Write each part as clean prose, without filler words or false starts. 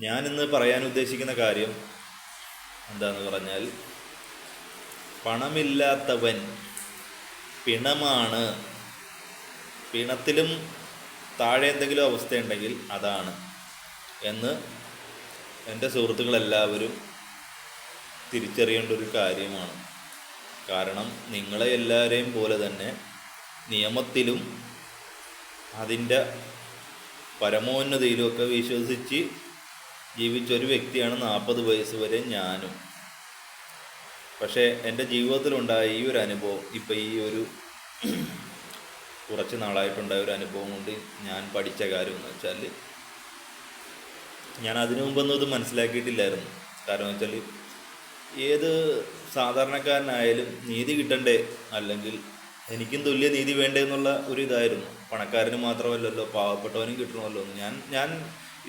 ഞാനിന്ന് പറയാൻ ഉദ്ദേശിക്കുന്ന കാര്യം എന്താന്ന് പറഞ്ഞാൽ, പണമില്ലാത്തവൻ പിണമാണ്. പിണത്തിലും താഴെ എന്തെങ്കിലും അവസ്ഥയുണ്ടെങ്കിൽ അതാണ് എന്ന് എൻ്റെ സുഹൃത്തുക്കളെല്ലാവരും തിരിച്ചറിയേണ്ട ഒരു കാര്യമാണ്. കാരണം നിങ്ങളെ എല്ലാവരെയും പോലെ തന്നെ നിയമത്തിലും അതിൻ്റെ പരമോന്നതിയിലുമൊക്കെ വിശ്വസിച്ച് ജീവിച്ചൊരു വ്യക്തിയാണ് 40 വയസ്സ് വരെ ഞാനും. പക്ഷേ എൻ്റെ ജീവിതത്തിലുണ്ടായ ഈ ഒരു അനുഭവം, ഇപ്പം ഈ ഒരു കുറച്ച് നാളായിട്ടുണ്ടായ ഒരു അനുഭവം കൊണ്ട് ഞാൻ പഠിച്ച കാര്യം എന്ന് വെച്ചാൽ, ഞാൻ അതിനു മുമ്പൊന്നും ഇത് മനസ്സിലാക്കിയിട്ടില്ലായിരുന്നു. കാരണം വെച്ചാൽ, ഏത് സാധാരണക്കാരനായാലും നീതി കിട്ടണ്ടേ, അല്ലെങ്കിൽ എനിക്കും തുല്യ നീതി വേണ്ടേ എന്നുള്ള ഒരു ഇതായിരുന്നു. പണക്കാരന് മാത്രമല്ലല്ലോ, പാവപ്പെട്ടവനും കിട്ടണമല്ലോ എന്ന്. ഞാൻ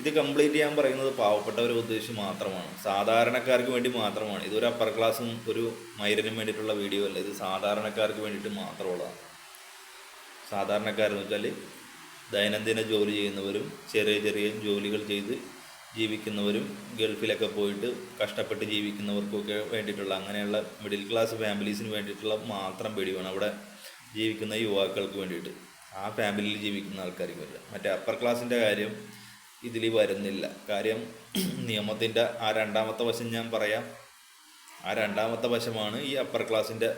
ഇത് കംപ്ലീറ്റ് ചെയ്യാൻ പറയുന്നത് പാവപ്പെട്ടവരെ ഉദ്ദേശിച്ച് മാത്രമാണ്, സാധാരണക്കാർക്ക് വേണ്ടി മാത്രമാണ്. ഇതൊരു അപ്പർ ക്ലാസ്സും ഒരു മൈരനും വേണ്ടിയിട്ടുള്ള വീഡിയോ അല്ല, ഇത് സാധാരണക്കാർക്ക് വേണ്ടിയിട്ട് മാത്രമുള്ളതാണ്. സാധാരണക്കാരെന്ന് വെച്ചാൽ ദൈനംദിന ജോലി ചെയ്യുന്നവരും ചെറിയ ചെറിയ ജോലികൾ ചെയ്ത് ജീവിക്കുന്നവരും ഗൾഫിലൊക്കെ പോയിട്ട് കഷ്ടപ്പെട്ട് ജീവിക്കുന്നവർക്കൊക്കെ വേണ്ടിയിട്ടുള്ള, അങ്ങനെയുള്ള മിഡിൽ ക്ലാസ് ഫാമിലീസിന് വേണ്ടിയിട്ടുള്ള മാത്രം വീഡിയോ ആണ്. അവിടെ ജീവിക്കുന്ന യുവാക്കൾക്ക് വേണ്ടിയിട്ട്, ആ ഫാമിലിയിൽ ജീവിക്കുന്ന ആൾക്കാർക്ക് വേണ്ടി. മറ്റേ അപ്പർ ക്ലാസ്സിൻ്റെ കാര്യം ഇതിൽ വരുന്നില്ല. കാര്യം നിയമത്തിൻ്റെ ആ രണ്ടാമത്തെ വശം ഞാൻ പറയാം. ആ രണ്ടാമത്തെ വശമാണ് ഈ അപ്പർ ക്ലാസ്സിൻ്റെ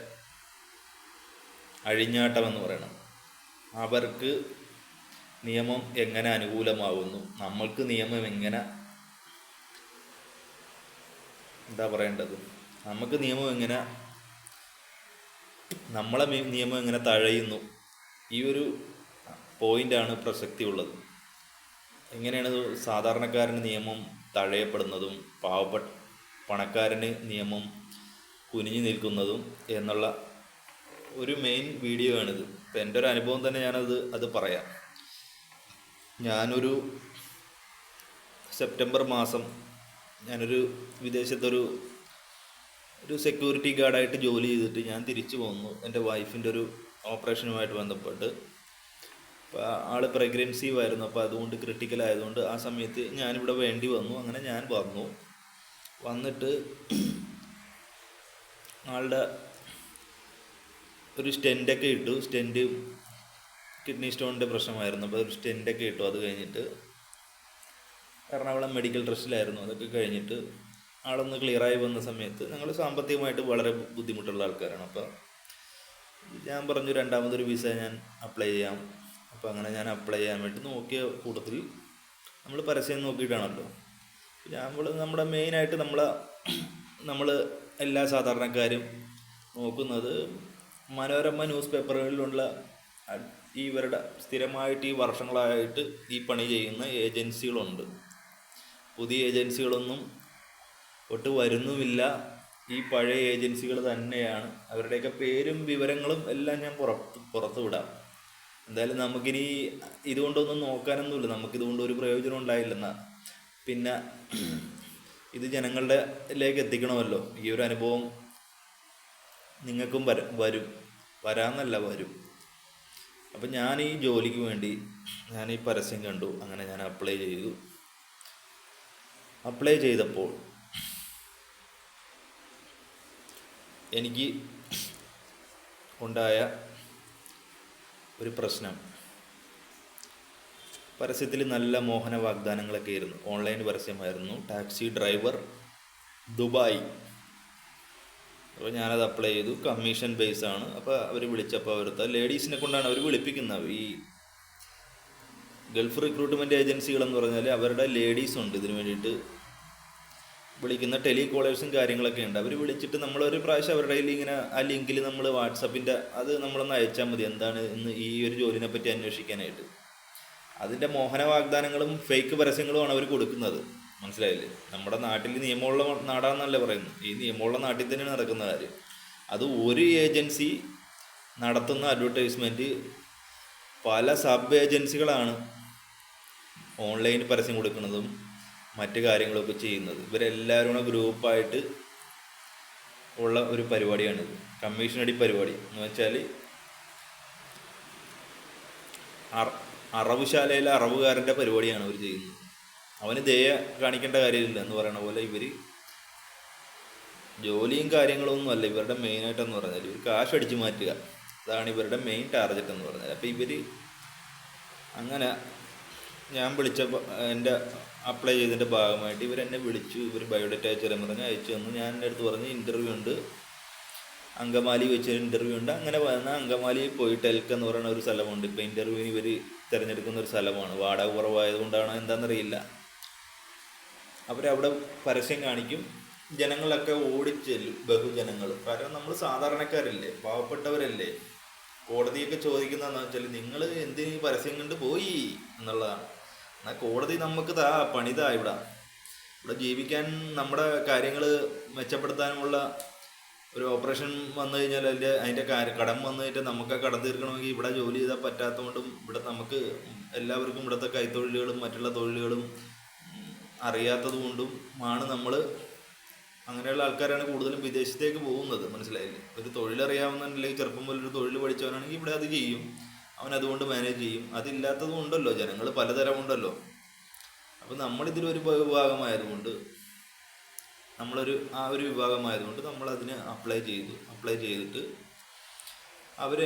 അഴിഞ്ഞാട്ടം എന്ന് പറയുന്നത്. അവർക്ക് നിയമം എങ്ങനെ അനുകൂലമാകുന്നു, നമ്മൾക്ക് നിയമം എങ്ങനെ, എന്താ പറയേണ്ടത്, നമുക്ക് നിയമം എങ്ങനെ, നമ്മളെ നിയമം എങ്ങനെ തഴയുന്നു, ഈ ഒരു പോയിൻ്റാണ് പ്രസക്തി ഉള്ളത്. എങ്ങനെയാണ് സാധാരണക്കാരന് നിയമം തഴയപ്പെടുന്നതും പണക്കാരന് നിയമം കുനിഞ്ഞു നിൽക്കുന്നതും എന്നുള്ള ഒരു മെയിൻ വീഡിയോ ആണിത്. ഇപ്പം എൻ്റെ ഒരു അനുഭവം തന്നെ അത് പറയാം. ഞാനൊരു സെപ്റ്റംബർ മാസം ഞാനൊരു വിദേശത്തൊരു സെക്യൂരിറ്റി ഗാർഡായിട്ട് ജോലി ചെയ്തിട്ട് ഞാൻ തിരിച്ചു പോന്നു. എൻ്റെ വൈഫിൻ്റെ ഒരു ഓപ്പറേഷനുമായിട്ട് ബന്ധപ്പെട്ട്. അപ്പോൾ ആൾ പ്രഗ്നൻസീവ് ആയിരുന്നു. അപ്പോൾ അതുകൊണ്ട് ക്രിട്ടിക്കലായതുകൊണ്ട് ആ സമയത്ത് ഞാനിവിടെ വേണ്ടി വന്നു. അങ്ങനെ ഞാൻ വന്നിട്ട് ആളുടെ ഒരു സ്റ്റെൻ്റൊക്കെ ഇട്ടു. സ്റ്റെൻ്റ് കിഡ്നി സ്റ്റോണിൻ്റെ പ്രശ്നമായിരുന്നു. അപ്പോൾ ഒരു സ്റ്റെൻ്റൊക്കെ ഇട്ടു. അത് കഴിഞ്ഞിട്ട് എറണാകുളം മെഡിക്കൽ ട്രസ്റ്റിലായിരുന്നു. അതൊക്കെ കഴിഞ്ഞിട്ട് ആളൊന്ന് ക്ലിയറായി വന്ന സമയത്ത്, ഞങ്ങൾ സാമ്പത്തികമായിട്ട് വളരെ ബുദ്ധിമുട്ടുള്ള ആൾക്കാരാണ്. അപ്പോൾ ഞാൻ പറഞ്ഞു, രണ്ടാമതൊരു വിസ ഞാൻ അപ്ലൈ ചെയ്യാം. അപ്പോൾ അങ്ങനെ ഞാൻ അപ്ലൈ ചെയ്യാൻ വേണ്ടി നോക്കിയ കൂട്ടത്തിൽ നമ്മൾ പരസ്യം നോക്കിയിട്ടാണല്ലോ നമ്മുടെ മെയിനായിട്ട് നമ്മൾ എല്ലാ സാധാരണക്കാരും നോക്കുന്നത് മനോരമ ന്യൂസ് പേപ്പറുകളിലുള്ള ഇവരുടെ സ്ഥിരമായിട്ട് ഈ വർഷങ്ങളായിട്ട് ഈ പണി ചെയ്യുന്ന ഏജൻസികളുണ്ട്. പുതിയ ഏജൻസികളൊന്നും ഒട്ട് വരുന്നുമില്ല. ഈ പഴയ ഏജൻസികൾ തന്നെയാണ്. അവരുടെയൊക്കെ പേരും വിവരങ്ങളും എല്ലാം ഞാൻ പുറത്ത് വിടാം. എന്തായാലും നമുക്കിനി ഇതുകൊണ്ടൊന്നും നോക്കാനൊന്നുമില്ല, നമുക്കിതുകൊണ്ട് ഒരു പ്രയോജനം ഉണ്ടായില്ലെന്നാ. പിന്നെ ഇത് ജനങ്ങളുടെ ലേക്ക് എത്തിക്കണമല്ലോ. ഈ ഒരു അനുഭവം നിങ്ങൾക്കും വരും. അപ്പം ഞാൻ ഈ ജോലിക്ക് വേണ്ടി ഞാൻ ഈ പരസ്യം കണ്ടു. അങ്ങനെ ഞാൻ അപ്ലൈ ചെയ്തപ്പോൾ എനിക്ക് ഉണ്ടായ ഒരു പ്രശ്നം, പരസ്യത്തിൽ നല്ല മോഹന വാഗ്ദാനങ്ങളൊക്കെ ആയിരുന്നു. ഓൺലൈൻ പരസ്യമായിരുന്നു. Taxi driver Dubai. അപ്പോൾ ഞാനത് അപ്ലൈ ചെയ്തു. കമ്മീഷൻ ബേസാണ്. അപ്പോൾ അവർ വിളിച്ചപ്പോൾ അവരുടെ ലേഡീസിനെ കൊണ്ടാണ് അവർ വിളിപ്പിക്കുന്നത്. ഈ ഗൾഫ് റിക്രൂട്ട്മെൻറ്റ് ഏജൻസികളെന്ന് പറഞ്ഞാൽ അവരുടെ ലേഡീസുണ്ട് ഇതിന് വേണ്ടിയിട്ട് വിളിക്കുന്ന. ടെലികോളേഴ്സും കാര്യങ്ങളൊക്കെ ഉണ്ട്. അവർ വിളിച്ചിട്ട് നമ്മളൊരു പ്രാവശ്യം അവരുടെ കയ്യിൽ ഇങ്ങനെ ആ ലിങ്കിൽ നമ്മൾ വാട്സപ്പിൻ്റെ അത് നമ്മളൊന്ന് അയച്ചാൽ മതി, എന്താണ് ഇന്ന് ഈ ഒരു ജോലിനെ പറ്റി അന്വേഷിക്കാനായിട്ട്. അതിൻ്റെ മോഹന വാഗ്ദാനങ്ങളും ഫേക്ക് പരസ്യങ്ങളുമാണ് അവർ കൊടുക്കുന്നത്. മനസ്സിലായില്ലേ? നമ്മുടെ നാട്ടിൽ നിയമമുള്ള നാടാണെന്നല്ലേ പറയുന്നത്. ഈ നിയമമുള്ള നാട്ടിൽ തന്നെയാണ് നടക്കുന്ന കാര്യം. അത് ഒരു ഏജൻസി നടത്തുന്ന അഡ്വർടൈസ്മെൻറ്റ് പല സബ് ഏജൻസികളാണ് ഓൺലൈൻ പരസ്യം കൊടുക്കുന്നതും മറ്റു കാര്യങ്ങളൊക്കെ ചെയ്യുന്നത്. ഇവരെല്ലാവരും കൂടെ ഗ്രൂപ്പായിട്ട് ഉള്ള ഒരു പരിപാടിയാണിത്. കമ്മീഷനടി പരിപാടി എന്ന് വെച്ചാൽ അറവുശാലയിലെ അറവുകാരൻ്റെ പരിപാടിയാണ് അവർ ചെയ്യുന്നത്. അവന് ദയ കാണിക്കേണ്ട കാര്യമില്ല എന്ന് പറയുന്ന പോലെ ഇവർ ജോലിയും കാര്യങ്ങളൊന്നും അല്ല ഇവരുടെ മെയിനായിട്ടെന്ന് പറഞ്ഞാൽ ഇവർ കാശ് അടിച്ചു മാറ്റുക, അതാണ് ഇവരുടെ മെയിൻ ടാർഗറ്റ് എന്ന് പറഞ്ഞാൽ. അപ്പോൾ ഇവർ അങ്ങനെ ഞാൻ വിളിച്ച എൻ്റെ അപ്ലൈ ചെയ്തതിൻ്റെ ഭാഗമായിട്ട് ഇവരെന്നെ വിളിച്ചു. ഇവർ ബയോഡേറ്റ അയച്ചു തരാൻ പറഞ്ഞ് അയച്ചു തന്നു. ഞാൻ എൻ്റെ അടുത്ത് പറഞ്ഞ് ഇൻ്റർവ്യൂ ഉണ്ട്, അങ്കമാലി വെച്ചൊരു ഇൻ്റർവ്യൂ ഉണ്ട്. അങ്ങനെ വന്ന അങ്കമാലിയിൽ പോയിട്ട് എൽക്ക് എന്ന് പറയുന്ന ഒരു സ്ഥലമുണ്ട്. ഇപ്പോൾ ഇൻ്റർവ്യൂവിന് ഇവർ തിരഞ്ഞെടുക്കുന്ന ഒരു സ്ഥലമാണ്. വാടക കുറവായതുകൊണ്ടാണോ എന്താണെന്നറിയില്ല. അവരവിടെ പരസ്യം കാണിക്കും, ജനങ്ങളൊക്കെ ഓടിച്ചെല്ലും, ബഹുജനങ്ങൾ. കാരണം നമ്മൾ സാധാരണക്കാരല്ലേ, പാവപ്പെട്ടവരല്ലേ. കോടതിയൊക്കെ ചോദിക്കുന്നതെന്ന് വെച്ചാൽ നിങ്ങൾ എന്തിനീ പരസ്യം കണ്ട് പോയി എന്നുള്ളതാണ്. എന്നാൽ കോടതി നമുക്ക് പണിതാ ഇവിടെ ജീവിക്കാൻ, നമ്മുടെ കാര്യങ്ങൾ മെച്ചപ്പെടുത്താനുമുള്ള ഒരു ഓപ്പറേഷൻ വന്നു കഴിഞ്ഞാൽ അതിൻ്റെ കടം വന്നു കഴിഞ്ഞാൽ നമുക്ക് ആ കടം തീർക്കണമെങ്കിൽ ഇവിടെ ജോലി ചെയ്താൽ പറ്റാത്തതുകൊണ്ടും ഇവിടെ നമുക്ക് എല്ലാവർക്കും ഇവിടുത്തെ കൈത്തൊഴിലുകളും മറ്റുള്ള തൊഴിലുകളും അറിയാത്തത് കൊണ്ടും ആണ് നമ്മൾ അങ്ങനെയുള്ള ആൾക്കാരാണ് കൂടുതലും വിദേശത്തേക്ക് പോകുന്നത്. മനസ്സിലായില്ലേ? ഒരു തൊഴിലറിയാവുന്നതിലേക്ക് ചെറുപ്പം പോലെ ഒരു തൊഴിൽ പഠിച്ചവനാണെങ്കിൽ ഇവിടെ അത് ചെയ്യും, അവൻ അതുകൊണ്ട് മാനേജ് ചെയ്യും. അതില്ലാത്തതും ഉണ്ടല്ലോ, ജനങ്ങൾ പലതരം ഉണ്ടല്ലോ. അപ്പം നമ്മളിതിലൊരു വിഭാഗമായതുകൊണ്ട് ഒരു വിഭാഗമായതുകൊണ്ട് നമ്മളതിന് അപ്ലൈ ചെയ്തിട്ട് അവർ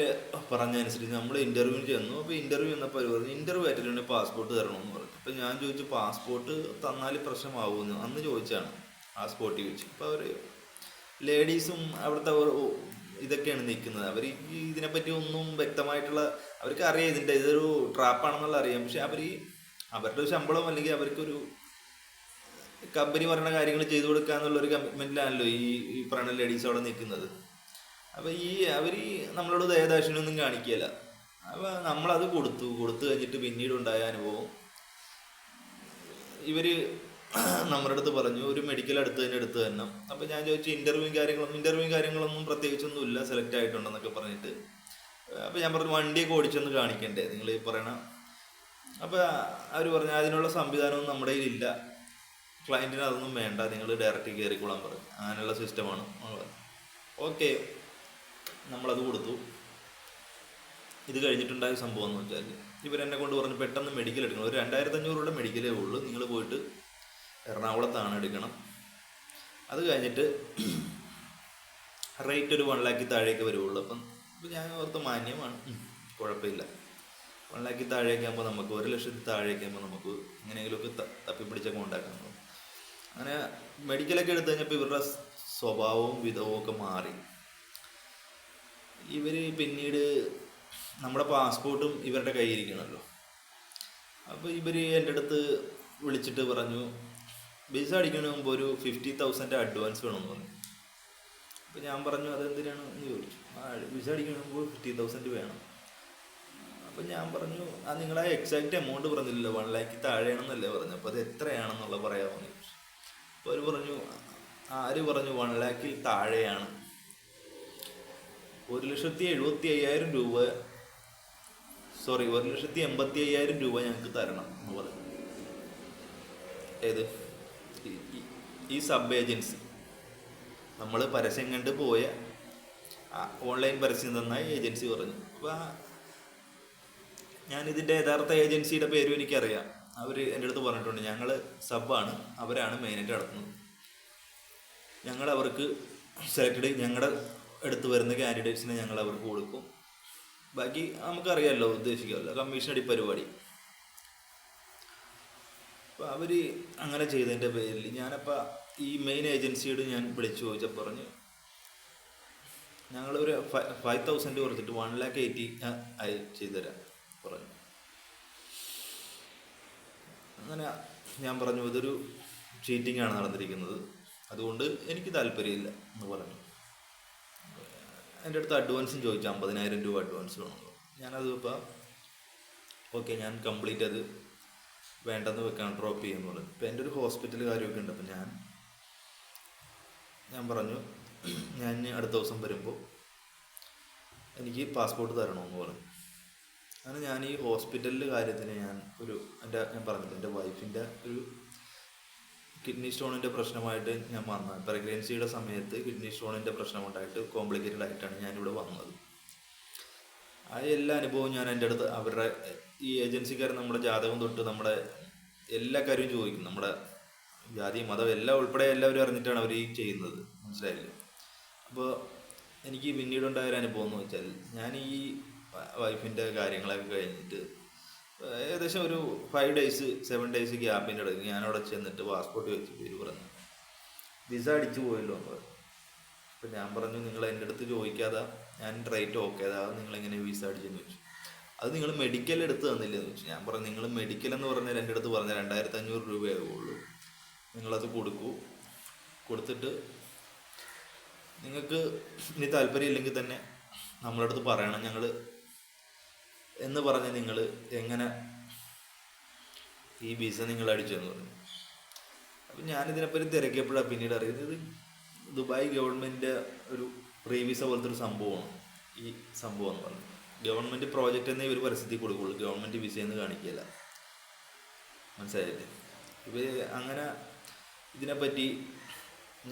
പറഞ്ഞതനുസരിച്ച് നമ്മൾ ഇൻ്റർവ്യൂവിന് ചെന്നു. അപ്പോൾ ഇൻ്റർവ്യൂ ചെന്നപ്പോൾ അവർ പറഞ്ഞു ഇൻ്റർവ്യൂ ആയിട്ടുണ്ടെങ്കിൽ പാസ്പോർട്ട് തരണമെന്ന് പറഞ്ഞു. അപ്പോൾ ഞാൻ ചോദിച്ചു പാസ്പോർട്ട് തന്നാൽ പ്രശ്നമാവുമെന്ന് അന്ന് ചോദിച്ചാണ്, ആ സ്പോട്ടിൽ ചോദിച്ചു. അപ്പോൾ അവർ ലേഡീസും അവിടുത്തെ ഇതൊക്കെയാണ് നിൽക്കുന്നത്. അവർ ഇതിനെപ്പറ്റി ഒന്നും വ്യക്തമായിട്ടുള്ള അവർക്ക് അറിയാം, ഇതൊരു ട്രാപ്പാണെന്നുള്ള അറിയാം. പക്ഷെ അവരുടെ ഒരു ശമ്പളം അല്ലെങ്കിൽ അവർക്കൊരു കമ്പനി പറയുന്ന കാര്യങ്ങൾ ചെയ്തു കൊടുക്കുക എന്നുള്ളൊരു കമ്മിറ്റ്മെൻറ്റിലാണല്ലോ ഈ പറയുന്ന ലേഡീസ് അവിടെ നിൽക്കുന്നത്. അപ്പോൾ അവർ നമ്മളോട് ദയദാക്ഷിണ്യൊന്നും കാണിക്കുകയില്ല. അപ്പോൾ നമ്മളത് കൊടുത്തു കഴിഞ്ഞിട്ട് പിന്നീട് ഉണ്ടായ അനുഭവം, ഇവർ നമ്മുടെ അടുത്ത് പറഞ്ഞു ഒരു മെഡിക്കൽ എടുത്ത് തന്നെ. അപ്പോൾ ഞാൻ ചോദിച്ചു ഇൻ്റർവ്യൂ കാര്യങ്ങളൊന്നും പ്രത്യേകിച്ചൊന്നുമില്ല, സെലക്ട് ആയിട്ടുണ്ടെന്നൊക്കെ പറഞ്ഞിട്ട്. അപ്പോൾ ഞാൻ പറഞ്ഞു വണ്ടിയൊക്കെ ഓടിച്ചൊന്ന് കാണിക്കണ്ടേ നിങ്ങൾ ഈ പറയണ. അപ്പോൾ അവർ പറഞ്ഞു അതിനുള്ള സംവിധാനമൊന്നും നമ്മുടെ കയ്യിലില്ല, ക്ലയൻറ്റിന് അതൊന്നും വേണ്ട, നിങ്ങൾ ഡയറക്റ്റ് കയറിക്കൊള്ളാൻ പറഞ്ഞു. അങ്ങനെയുള്ള സിസ്റ്റമാണ്. ഓക്കെ, നമ്മളത് കൊടുത്തു. ഇത് കഴിഞ്ഞിട്ടുണ്ടായ സംഭവം എന്ന് വെച്ചാൽ ഇവരെന്നെ കൊണ്ട് പറഞ്ഞു പെട്ടെന്ന് മെഡിക്കൽ എടുക്കണം, ഒരു 2500 രൂപയുടെ മെഡിക്കലേ ഉള്ളൂ, നിങ്ങൾ പോയിട്ട് എറണാകുളത്താണ് എടുക്കണം. അത് കഴിഞ്ഞിട്ട് റേറ്റ് ഒരു 1 ലക്ഷത്തിൽ താഴേക്ക് വരുള്ളൂ. അപ്പം ഞാൻ ഓർത്ത് മാന്യമാണ്, കുഴപ്പമില്ല. 1 ലക്ഷത്തിൽ താഴേക്ക് ആകുമ്പോൾ നമുക്ക് 1 ലക്ഷത്തിൽ താഴേക്ക് ആകുമ്പോൾ നമുക്ക് എങ്ങനെയെങ്കിലുമൊക്കെ തപ്പിപ്പിടിച്ചൊക്കെ ഉണ്ടാക്കാൻ. അങ്ങനെ മെഡിക്കലൊക്കെ എടുത്തു കഴിഞ്ഞപ്പോൾ ഇവരുടെ സ്വഭാവവും വിധവും ഒക്കെ മാറി. ഇവർ പിന്നീട് നമ്മുടെ പാസ്പോർട്ടും ഇവരുടെ കയ്യിരിക്കണമല്ലോ. അപ്പോൾ ഇവർ എൻ്റെ അടുത്ത് വിളിച്ചിട്ട് പറഞ്ഞു വിസ അടിക്കുന്നതിന് മുമ്പ് ഒരു 50,000 അഡ്വാൻസ് വേണമെന്ന് പറഞ്ഞു. അപ്പോൾ ഞാൻ പറഞ്ഞു അതെന്തിനാണെന്ന് ചോദിച്ചു. വിസ അടിക്കുന്നതിന് മുമ്പ് 50,000 വേണം. അപ്പം ഞാൻ പറഞ്ഞു നിങ്ങളാ എക്സാക്റ്റ് എമൗണ്ട് പറഞ്ഞില്ലല്ലോ, 1 ലക്ഷത്തിൽ താഴെയാണെന്നല്ലേ പറഞ്ഞു. അപ്പോൾ അത് എത്രയാണെന്നുള്ള പറയാമെന്ന് ചോദിച്ചു. അപ്പോൾ അവർ പറഞ്ഞു 1 ലക്ഷത്തിൽ താഴെയാണ്, 1,75,000 രൂപ 1,85,000 രൂപ ഞങ്ങൾക്ക് തരണം എന്ന് പറഞ്ഞു. ഏത് ഈ സബ് ഏജൻസി നമ്മൾ പരസ്യം കണ്ട് പോയ ഓൺലൈൻ പരസ്യം തന്ന ഏജൻസി പറഞ്ഞു. അപ്പോൾ ഞാനിതിൻ്റെ യഥാർത്ഥ ഏജൻസിയുടെ പേരും എനിക്കറിയാം. അവർ എൻ്റെ അടുത്ത് പറഞ്ഞിട്ടുണ്ട് ഞങ്ങൾ സബ്ബാണ്, അവരാണ് മെയിനായിട്ട് നടത്തുന്നത്. ഞങ്ങൾ അവർക്ക് ഞങ്ങളുടെ അടുത്ത് വരുന്ന കാൻഡിഡേറ്റ്സിനെ ഞങ്ങൾ അവർക്ക് കൊടുക്കും, ബാക്കി നമുക്കറിയാമല്ലോ, ഉദ്ദേശിക്കാമല്ലോ, കമ്മീഷൻ അടി പരിപാടി. അപ്പോൾ അവർ അങ്ങനെ ചെയ്തതിൻ്റെ പേരിൽ ഞാനപ്പോൾ ഈ മെയിൻ ഏജൻസിയോട് ഞാൻ വിളിച്ചു ചോദിച്ചപ്പോൾ പറഞ്ഞു ഞങ്ങളൊരു 5,000 കുറച്ചിട്ട് 1,80,000 ചെയ്തുതരാം പറഞ്ഞു. അങ്ങനെ ഞാൻ പറഞ്ഞു ഇതൊരു ചീറ്റിംഗ് ആണ് നടന്നിരിക്കുന്നത്, അതുകൊണ്ട് എനിക്ക് താല്പര്യമില്ല എന്ന് പറഞ്ഞു. എൻ്റെ അടുത്ത് അഡ്വാൻസും ചോദിച്ചു, 50,000 രൂപ അഡ്വാൻസ് വേണമെന്ന്. ഞാനത് ഇപ്പോൾ ഓക്കെ ഞാൻ കംപ്ലീറ്റ് അത് വേണ്ടെന്ന് വെക്കാൻ ഡ്രോപ്പ് ചെയ്യുമെന്ന് പറഞ്ഞു. ഇപ്പോൾ എൻ്റെ ഒരു ഹോസ്പിറ്റൽ കാര്യമൊക്കെ ഉണ്ട്. അപ്പം ഞാൻ പറഞ്ഞു ഞാൻ അടുത്ത ദിവസം വരുമ്പോൾ എനിക്ക് പാസ്പോർട്ട് തരണമെന്ന് പറഞ്ഞു. അങ്ങനെ ഞാൻ ഈ ഹോസ്പിറ്റലിൻ്റെ കാര്യത്തിന് ഞാൻ പറഞ്ഞില്ല, എൻ്റെ വൈഫിൻ്റെ ഒരു കിഡ്നി സ്റ്റോണിൻ്റെ പ്രശ്നമായിട്ട് ഞാൻ വന്നത്. പ്രഗ്നൻസിയുടെ സമയത്ത് കിഡ്നി സ്റ്റോണിൻ്റെ പ്രശ്നമുണ്ടായിട്ട് കോംപ്ലിക്കേറ്റഡ് ആയിട്ടാണ് ഞാനിവിടെ വന്നത്. ആ എല്ലാ അനുഭവവും ഞാൻ എൻ്റെ അടുത്ത് ഈ ഏജൻസിക്കാർ നമ്മുടെ ജാതകം തൊട്ട് നമ്മുടെ എല്ലാ കാര്യവും ചോദിക്കും. നമ്മുടെ ജാതി മതം എല്ലാം ഉൾപ്പെടെ എല്ലാവരും അറിഞ്ഞിട്ടാണ് അവർ ഈ ചെയ്യുന്നത്, മനസ്സിലായില്ലേ? അപ്പോൾ എനിക്ക് പിന്നീടുണ്ടായ ഒരു അനുഭവം എന്ന് വെച്ചാൽ, ഞാൻ ഈ വൈഫിൻ്റെ കാര്യങ്ങളൊക്കെ കഴിഞ്ഞിട്ട് ഏകദേശം ഒരു 5 days 7 days ഗ്യാപ്പിൻ്റെ ഇടയ്ക്ക് ഞാനവിടെ ചെന്നിട്ട് പാസ്പോർട്ട് വെച്ച് പേര് പറഞ്ഞു വിസ അടിച്ചു പോയല്ലോ എന്ന് പറഞ്ഞു. അപ്പം ഞാൻ പറഞ്ഞു, നിങ്ങൾ എൻ്റെ അടുത്ത് ചോദിക്കാതെ ഞാൻ റേറ്റ് ഓക്കെ അതാ നിങ്ങളിങ്ങനെ വിസ അടിച്ചെന്ന് ചോദിച്ചു. അത് നിങ്ങൾ മെഡിക്കൽ എടുത്ത് തന്നില്ലെന്ന് ചോദിച്ചു. ഞാൻ പറഞ്ഞു, നിങ്ങൾ മെഡിക്കൽ എന്ന് പറഞ്ഞാൽ എൻ്റെ അടുത്ത് പറഞ്ഞാൽ 2500 രൂപയാകുള്ളൂ, നിങ്ങളത് കൊടുക്കൂ, കൊടുത്തിട്ട് നിങ്ങൾക്ക് ഇനി താല്പര്യം ഇല്ലെങ്കിൽ തന്നെ നമ്മളെ അടുത്ത് പറയണം ഞങ്ങൾ എന്ന് പറഞ്ഞ് നിങ്ങൾ എങ്ങനെ ഈ വിസ നിങ്ങൾ അടിച്ചെന്ന് പറഞ്ഞു. അപ്പം ഞാനിതിനെപ്പറ്റി തിരക്കിയപ്പോഴാണ് പിന്നീട് അറിയുന്നത് ദുബായ് ഗവൺമെൻറ് ഒരു പ്രീ വിസ പോലത്തെ ഒരു സംഭവമാണ് ഈ സംഭവം എന്ന് പറഞ്ഞു. ഗവൺമെൻറ് പ്രോജക്റ്റ് എന്നേ ഇവർ പരസ്യത്തിൽ കൊടുക്കുള്ളൂ, ഗവൺമെൻറ് വിസയെന്ന് കാണിക്കില്ല, മനസ്സിലായില്ലേ? ഇവർ അങ്ങനെ ഇതിനെപ്പറ്റി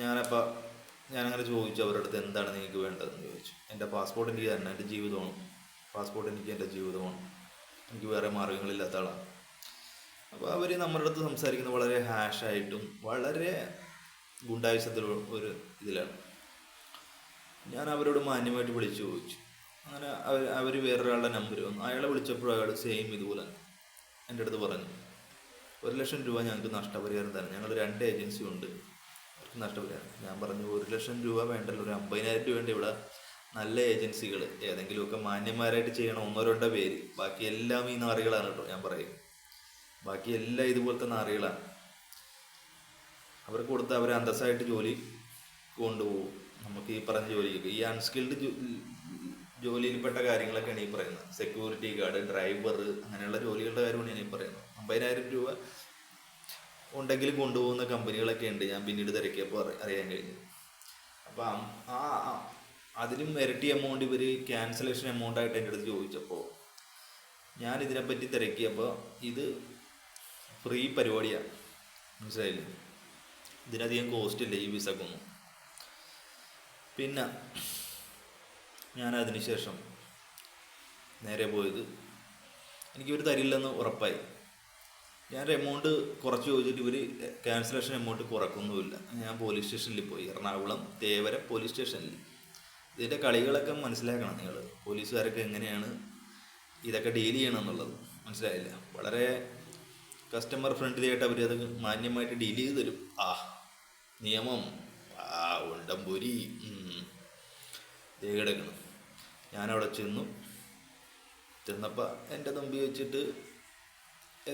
ഞാനങ്ങനെ ചോദിച്ചു അവരുടെ അടുത്ത്, എന്താണ് നിങ്ങൾക്ക് വേണ്ടതെന്ന് ചോദിച്ചു. എൻ്റെ പാസ്പോർട്ട് എനിക്ക് തന്നെ, എൻ്റെ ജീവിതമാണ് പാസ്പോർട്ട്, എനിക്ക് എൻ്റെ ജീവിതമാണ്, എനിക്ക് വേറെ മാർഗ്ഗങ്ങളില്ലാത്ത ആളാണ്. അപ്പോൾ അവർ നമ്മുടെ അടുത്ത് സംസാരിക്കുന്നത് വളരെ ഹാഷായിട്ടും വളരെ ഗുണ്ടായുസത്തിൽ ഒരു ഇതിലാണ്. ഞാൻ അവരോട് മാന്യമായിട്ട് വിളിച്ചു ചോദിച്ചു. അങ്ങനെ അവർ വേറൊരാളുടെ നമ്പർ വന്നു. അയാളെ വിളിച്ചപ്പോഴും അയാൾ സെയിം ഇതുപോലെ എൻ്റെ അടുത്ത് പറഞ്ഞു, 1,00,000 രൂപ ഞങ്ങൾക്ക് നഷ്ടപരിഹാരം തന്നെ, ഞങ്ങൾ 2 ഏജൻസി ഉണ്ട്, അവർക്ക് നഷ്ടപരിഹാരം. ഞാൻ പറഞ്ഞു, 1,00,000 രൂപ വേണ്ടല്ലോ, ഒരു 50,000 രൂപ ഉണ്ട്. ഇവിടെ നല്ല ഏജൻസികൾ ഏതെങ്കിലുമൊക്കെ മാന്യന്മാരായിട്ട് ചെയ്യണം, 1-2 പേര്, ബാക്കി എല്ലാം ഈ നാറികളാണ് കേട്ടോ, ഞാൻ പറയും, ബാക്കി എല്ലാം ഇതുപോലത്തെ നാറികളാണ്. അവർക്ക് കൊടുത്ത് അവർ അന്തസ്സായിട്ട് ജോലി കൊണ്ടുപോകും. നമുക്ക് ഈ പറഞ്ഞ ജോലിയൊക്കെ, ഈ അൺസ്കിൽഡ് ജോലിയിൽപ്പെട്ട കാര്യങ്ങളൊക്കെയാണ് ഈ പറയുന്നത്. സെക്യൂരിറ്റി ഗാർഡ്, ഡ്രൈവർ, അങ്ങനെയുള്ള ജോലികളുടെ കാര്യമാണ് ഞാൻ ഈ പറയുന്നത്. 50,000 രൂപ ഉണ്ടെങ്കിൽ കൊണ്ടുപോകുന്ന കമ്പനികളൊക്കെ ഉണ്ട്, ഞാൻ പിന്നീട് തിരക്കിയപ്പോൾ അറിയാൻ കഴിഞ്ഞു. അപ്പം അതിലും ഇരട്ടി എമൗണ്ട് ഇവർ ക്യാൻസലേഷൻ എമൗണ്ടായിട്ട് എൻ്റെ അടുത്ത് ചോദിച്ചപ്പോൾ ഞാൻ ഇതിനെപ്പറ്റി തിരക്കിയപ്പോൾ ഇത് ഫ്രീ പരിപാടിയാണ്, മനസ്സിലായില്ലേ? ഇതിനധികം കോസ്റ്റ് ഇല്ല ഈ വിസക്കൊന്നും. പിന്നെ ഞാൻ അതിനുശേഷം നേരെ പോയത്, എനിക്കിവർ തരില്ലെന്ന് ഉറപ്പായി. ഞാനൊരു എമൗണ്ട് കുറച്ച് ചോദിച്ചിട്ട് ഇവർ ക്യാൻസലേഷൻ എമൗണ്ട് കുറക്കൊന്നുമില്ല. ഞാൻ പോലീസ് സ്റ്റേഷനിൽ പോയി, എറണാകുളം തേവര പോലീസ് സ്റ്റേഷനിൽ. ഇതിൻ്റെ കളികളൊക്കെ മനസ്സിലാക്കണം നിങ്ങൾ, പോലീസുകാരൊക്കെ എങ്ങനെയാണ് ഇതൊക്കെ ഡീൽ ചെയ്യണം എന്നുള്ളത്, മനസ്സിലായില്ല? വളരെ കസ്റ്റമർ ഫ്രണ്ട്ലി ആയിട്ട് അവരത് മാന്യമായിട്ട് ഡീൽ ചെയ്ത് തരും. നിയമം ഉണ്ടംപൊരി കിടക്കണം. ഞാനവിടെ ചെന്നപ്പോൾ എൻ്റെ തമ്പി വെച്ചിട്ട്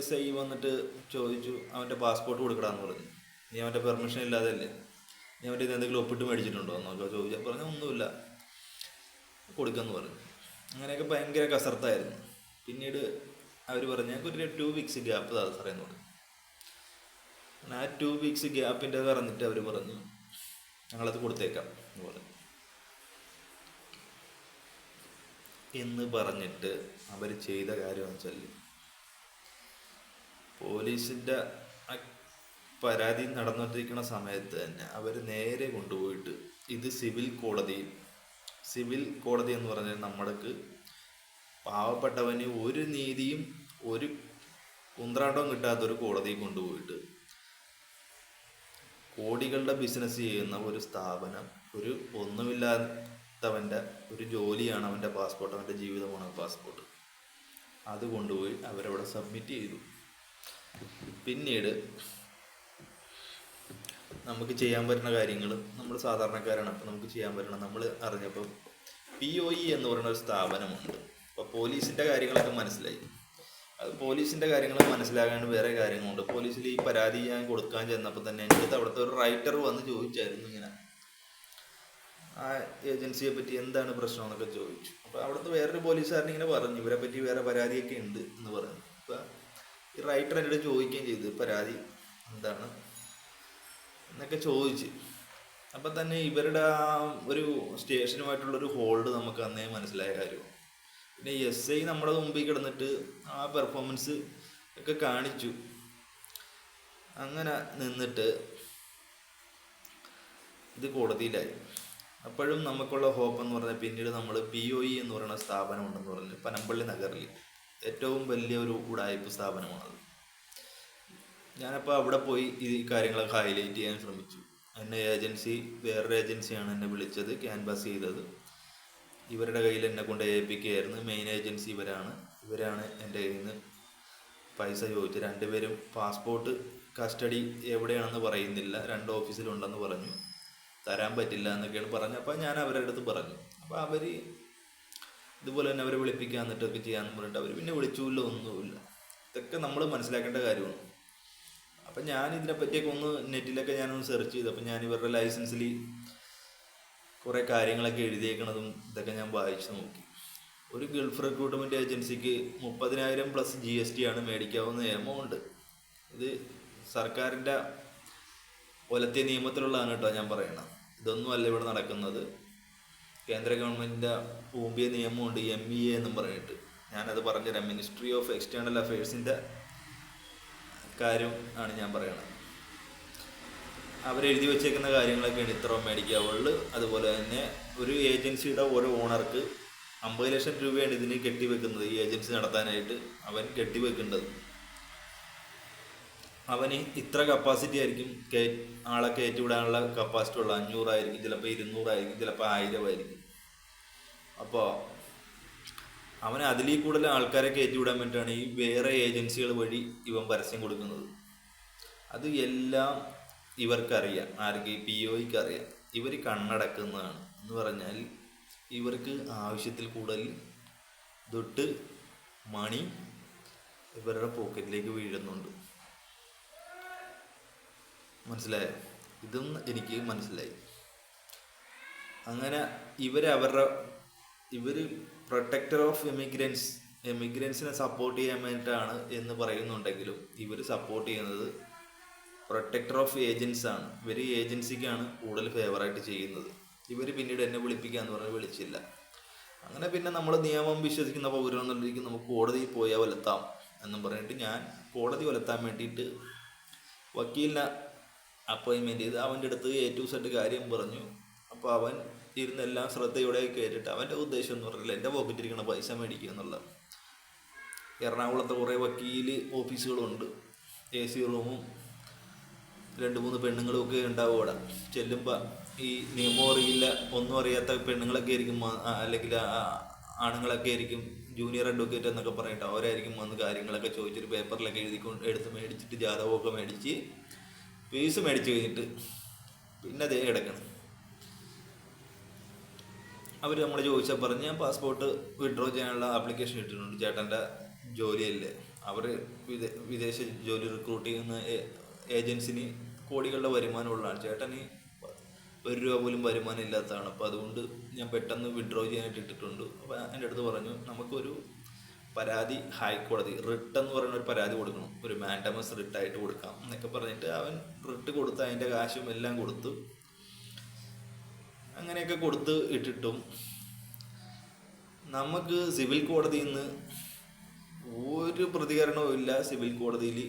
SI വന്നിട്ട് ചോദിച്ചു, അവൻ്റെ പാസ്പോർട്ട് കൊടുക്കണമെന്ന് പറഞ്ഞു. നീ അവൻ്റെ പെർമിഷൻ ഇല്ലാതെ അല്ലേ, നീ അവൻ്റെ ഇത് എന്തെങ്കിലും ഒപ്പിട്ട് മേടിച്ചിട്ടുണ്ടോ എന്നൊക്കെ ചോദിച്ചാൽ പറഞ്ഞു, ഒന്നുമില്ല, കൊടുക്കാമെന്ന് പറഞ്ഞു. അങ്ങനെയൊക്കെ ഭയങ്കര കസർത്തായിരുന്നു. പിന്നീട് അവർ പറഞ്ഞു, ഞങ്ങൾക്ക് ഒരു 2 weeks ഗ്യാപ്പ് സാറേന്ന് പറഞ്ഞു. ആ 2 weeks ഗ്യാപ്പിൻ്റെ പറഞ്ഞിട്ട് അവർ പറഞ്ഞു, ഞങ്ങളത് കൊടുത്തേക്കാം എന്ന് പറഞ്ഞു. എന്ന് പറഞ്ഞിട്ട് അവർ ചെയ്ത കാര്യം വെച്ചാൽ, പോലീസിൻ്റെ പരാതി നടന്നുകൊണ്ടിരിക്കുന്ന സമയത്ത് തന്നെ അവർ നേരെ കൊണ്ടുപോയിട്ട് ഇത് സിവിൽ കോടതി എന്ന് പറഞ്ഞാൽ നമ്മൾക്ക് പാവപ്പെട്ടവന് ഒരു നീതിയും ഒരു കുന്ത്രാണ്ടവും കിട്ടാത്തൊരു കോടതിയിൽ കൊണ്ടുപോയിട്ട് കോടികളുടെ ബിസിനസ് ചെയ്യുന്ന ഒരു സ്ഥാപനം, ഒരു ഒന്നുമില്ലാത്തവൻ്റെ ഒരു ജോലിയാണ് അവൻ്റെ പാസ്പോർട്ട്, അവൻ്റെ ജീവിതമാണ് പാസ്പോർട്ട്, അത് കൊണ്ടുപോയി അവരവിടെ സബ്മിറ്റ് ചെയ്തു. പിന്നീട് നമുക്ക് ചെയ്യാൻ പറ്റുന്ന കാര്യങ്ങൾ, നമ്മൾ സാധാരണക്കാരാണ്, അപ്പോൾ നമുക്ക് ചെയ്യാൻ പറ്റണം. നമ്മൾ അറിഞ്ഞപ്പോൾ POE എന്ന് പറയുന്ന ഒരു സ്ഥാപനമുണ്ട്. അപ്പോൾ പോലീസിൻ്റെ കാര്യങ്ങളൊക്കെ മനസ്സിലായി. അത് പോലീസിൻ്റെ കാര്യങ്ങൾ മനസ്സിലാകാൻ വേറെ കാര്യങ്ങളുണ്ട്. പോലീസിൽ ഈ പരാതി ഞാൻ കൊടുക്കാൻ ചെന്നപ്പോൾ തന്നെ എൻ്റെ അടുത്ത് അവിടുത്തെ ഒരു റൈറ്റർ വന്ന് ചോദിച്ചായിരുന്നു, ഇങ്ങനെ ആ ഏജൻസിയെ പറ്റി എന്താണ് പ്രശ്നം എന്നൊക്കെ ചോദിച്ചു. അപ്പോൾ അവിടുത്തെ വേറൊരു പോലീസുകാരൻ ഇങ്ങനെ പറഞ്ഞു, ഇവരെ പറ്റി വേറെ പരാതിയൊക്കെ ഉണ്ട് എന്ന് പറഞ്ഞു. അപ്പോൾ ഈ റൈറ്റർ എന്നോട് ചോദിക്കുകയും ചെയ്തു, പരാതി എന്താണ് എന്നൊക്കെ ചോദിച്ച്. അപ്പം തന്നെ ഇവരുടെ ആ ഒരു സ്റ്റേഷനുമായിട്ടുള്ളൊരു ഹോൾഡ് നമുക്ക് അന്നേ മനസ്സിലായ കാര്യമാണ്. പിന്നെ SI നമ്മുടെ മുമ്പിൽ കിടന്നിട്ട് ആ പെർഫോമൻസ് ഒക്കെ കാണിച്ചു. അങ്ങനെ നിന്നിട്ട് ഇത് കോടതിയിലായി. അപ്പോഴും നമുക്കുള്ള ഹോപ്പ് എന്ന് പറഞ്ഞാൽ, പിന്നീട് നമ്മൾ POE എന്ന് പറയുന്ന സ്ഥാപനം ഉണ്ടെന്ന് പറഞ്ഞു, പനമ്പള്ളി നഗറിൽ ഏറ്റവും വലിയ ഒരു ഉടായ്പ സ്ഥാപനമാണത്. ഞാനപ്പോൾ അവിടെ പോയി ഈ കാര്യങ്ങളൊക്കെ ഹൈലൈറ്റ് ചെയ്യാൻ ശ്രമിച്ചു. എന്നെ ഏജൻസി, വേറൊരു ഏജൻസിയാണ് എന്നെ വിളിച്ചത്, ക്യാൻവാസ് ചെയ്തത്. ഇവരുടെ കയ്യിൽ എന്നെ കൊണ്ട് ഏൽപ്പിക്കുകയായിരുന്നു. മെയിൻ ഏജൻസി ഇവരാണ് എൻ്റെ കയ്യിൽ നിന്ന് പൈസ ചോദിച്ചു. രണ്ടുപേരും പാസ്പോർട്ട് കസ്റ്റഡി എവിടെയാണെന്ന് പറയുന്നില്ല, 2 ഓഫീസിലുണ്ടെന്ന് പറഞ്ഞു, തരാൻ പറ്റില്ല എന്നൊക്കെയാണ് പറഞ്ഞത്. അപ്പോൾ ഞാൻ അവരുടെ അടുത്ത് പറഞ്ഞു. അപ്പോൾ അവർ ഇതുപോലെ തന്നെ അവരെ വിളിപ്പിക്കാൻ എന്നിട്ടൊക്കെ ചെയ്യാമെന്ന് പറഞ്ഞിട്ട് അവർ പിന്നെ വിളിച്ചില്ല, ഒന്നുമില്ല. ഇതൊക്കെ നമ്മൾ മനസ്സിലാക്കേണ്ട കാര്യമാണ്. അപ്പം ഞാൻ ഇതിനെപ്പറ്റിയൊക്കെ ഒന്ന് നെറ്റിലൊക്കെ ഞാനൊന്ന് സെർച്ച് ചെയ്തു. അപ്പം ഞാൻ ഇവരുടെ ലൈസൻസിൽ കുറേ കാര്യങ്ങളൊക്കെ എഴുതിയേക്കണതും ഇതൊക്കെ ഞാൻ വായിച്ചു നോക്കി. ഒരു ഗൾഫ് റിക്രൂട്ട്മെൻറ്റ് ഏജൻസിക്ക് 30,000+ GST ആണ് മേടിക്കാവുന്ന നിയമമുണ്ട്. ഇത് സർക്കാരിൻ്റെ ഒലത്തിയ നിയമത്തിലുള്ളതാണ് കേട്ടോ ഞാൻ പറയണം. ഇതൊന്നും അല്ല ഇവിടെ നടക്കുന്നത്. കേന്ദ്ര ഗവൺമെൻറ്റിൻ്റെ ഊമ്പിയ നിയമമുണ്ട്, MEA എന്നും പറഞ്ഞിട്ട്. ഞാനത് പറഞ്ഞുതരാം. മിനിസ്ട്രി ഓഫ് എക്സ്റ്റേണൽ അഫയേഴ്സിൻ്റെ കാര്യം ആണ് ഞാൻ പറയണത്. അവരെഴുതി വെച്ചേക്കുന്ന കാര്യങ്ങളൊക്കെയാണ് ഇത്ര മേടിക്കാവുള്ളൂ. അതുപോലെ തന്നെ ഒരു ഏജൻസിയുടെ ഓരോ ഓണർക്ക് 50 ലക്ഷം രൂപയാണ് ഇതിന് കെട്ടിവെക്കുന്നത്. ഈ ഏജൻസി നടത്താനായിട്ട് അവൻ കെട്ടിവെക്കേണ്ടത്. അവന് ഇത്ര കപ്പാസിറ്റി ആയിരിക്കും ആളെ കയറ്റിവിടാനുള്ള കപ്പാസിറ്റി ഉള്ള. 500 ആയിരിക്കും, ചിലപ്പോൾ 200 ആയിരിക്കും, ചിലപ്പോൾ 1000 ആയിരിക്കും. അപ്പോൾ അവന് അതിൽ കൂടുതൽ ആൾക്കാരെ കയറ്റിവിടാൻ വേണ്ടിയിട്ടാണ് ഈ വേറെ ഏജൻസികൾ വഴി ഇവൻ പരസ്യം കൊടുക്കുന്നത്. അത് എല്ലാം ഇവർക്കറിയാം. ആർക്ക്? POയ്ക്ക് അറിയാം. ഇവർ കണ്ണടക്കുന്നതാണ്. എന്ന് പറഞ്ഞാൽ ഇവർക്ക് ആവശ്യത്തിൽ കൂടുതൽ തൊട്ട് മണി ഇവരുടെ പോക്കറ്റിലേക്ക് വീഴുന്നുണ്ട്. മനസ്സിലായോ? ഇതും എനിക്ക് മനസ്സിലായി. അങ്ങനെ ഇവർ പ്രൊട്ടക്ടർ ഓഫ് എമിഗ്രൻസിനെ സപ്പോർട്ട് ചെയ്യാൻ വേണ്ടിയിട്ടാണ് എന്ന് പറയുന്നുണ്ടെങ്കിലും ഇവർ സപ്പോർട്ട് ചെയ്യുന്നത് പ്രൊട്ടക്ടർ ഓഫ് ഏജൻസ് ആണ്. ഇവർ ഏജൻസിക്കാണ് കൂടുതൽ ഫേവറായിട്ട് ചെയ്യുന്നത്. ഇവർ പിന്നീട് എന്നെ വിളിപ്പിക്കാമെന്ന് പറഞ്ഞ് വിളിച്ചില്ല. അങ്ങനെ പിന്നെ നമ്മൾ നിയമം വിശ്വസിക്കുന്ന പൗരനെന്നുണ്ടെങ്കിൽ നമുക്ക് കോടതിയിൽ പോയാൽ വലത്താം എന്നും പറഞ്ഞിട്ട് ഞാൻ കോടതി വലത്താൻ വേണ്ടിയിട്ട് വക്കീലിനെ അപ്പോയിൻമെൻറ്റ് ചെയ്ത് അവൻ്റെ അടുത്ത് A to Z കാര്യം പറഞ്ഞു. അപ്പോൾ അവൻ ഇരുന്നെല്ലാം ശ്രദ്ധയോടെ കേട്ടിട്ട് അവൻ്റെ ഉദ്ദേശം എന്ന് പറഞ്ഞില്ല എൻ്റെ പോക്കറ്റിരിക്കണ പൈസ മേടിക്കുക എന്നുള്ളത്. എറണാകുളത്തെ കുറേ വക്കീൽ ഓഫീസുകളുണ്ട്. AC റൂമും 2-3 പെണ്ണുങ്ങളും ഒക്കെ ഉണ്ടാവും അവിടെ. ചെല്ലുമ്പോൾ ഈ നിയമം അറിയില്ല, ഒന്നും അറിയാത്ത പെണ്ണുങ്ങളൊക്കെ ആയിരിക്കും, അല്ലെങ്കിൽ ആണുങ്ങളൊക്കെ ആയിരിക്കും ജൂനിയർ അഡ്വക്കേറ്റ് എന്നൊക്കെ പറഞ്ഞിട്ട് അവരായിരിക്കും വന്ന് കാര്യങ്ങളൊക്കെ ചോദിച്ചൊരു പേപ്പറിലൊക്കെ എടുത്ത് മേടിച്ചിട്ട് ജാതകമൊക്കെ മേടിച്ച് ഫീസ് മേടിച്ച് കഴിഞ്ഞിട്ട് പിന്നെ അതേ കിടക്കണം. അവർ നമ്മൾ ചോദിച്ചാൽ പറഞ്ഞ് ഞാൻ പാസ്പോർട്ട് വിഡ്രോ ചെയ്യാനുള്ള ആപ്ലിക്കേഷൻ ഇട്ടിട്ടുണ്ട്, ചേട്ടൻ്റെ ജോലിയല്ലേ. അവർ വിദേശ ജോലി റിക്രൂട്ട് ചെയ്യുന്ന ഏജൻസിന് കോടികളുടെ വരുമാനമുള്ളതാണ്. ചേട്ടന് 1 രൂപ പോലും വരുമാനം ഇല്ലാത്തതാണ്. അപ്പോൾ അതുകൊണ്ട് ഞാൻ പെട്ടെന്ന് വിഡ്രോ ചെയ്യാനായിട്ട് ഇട്ടിട്ടുണ്ട്. അപ്പോൾ എൻ്റെ അടുത്ത് പറഞ്ഞു നമുക്കൊരു പരാതി ഹൈക്കോടതി റിട്ട് എന്ന് പറയുന്ന ഒരു പരാതി കൊടുക്കണം, ഒരു മാൻഡമസ് റിട്ടായിട്ട് കൊടുക്കാം എന്നൊക്കെ പറഞ്ഞിട്ട് അവൻ റിട്ട് കൊടുത്ത് അതിൻ്റെ കാശും എല്ലാം കൊടുത്തു. അങ്ങനെയൊക്കെ കൊടുത്ത് ഇട്ടിട്ടും നമുക്ക് സിവിൽ കോടതിയിൽ നിന്ന് ഒരു പ്രതികരണവും ഇല്ല. സിവിൽ കോടതിയിൽ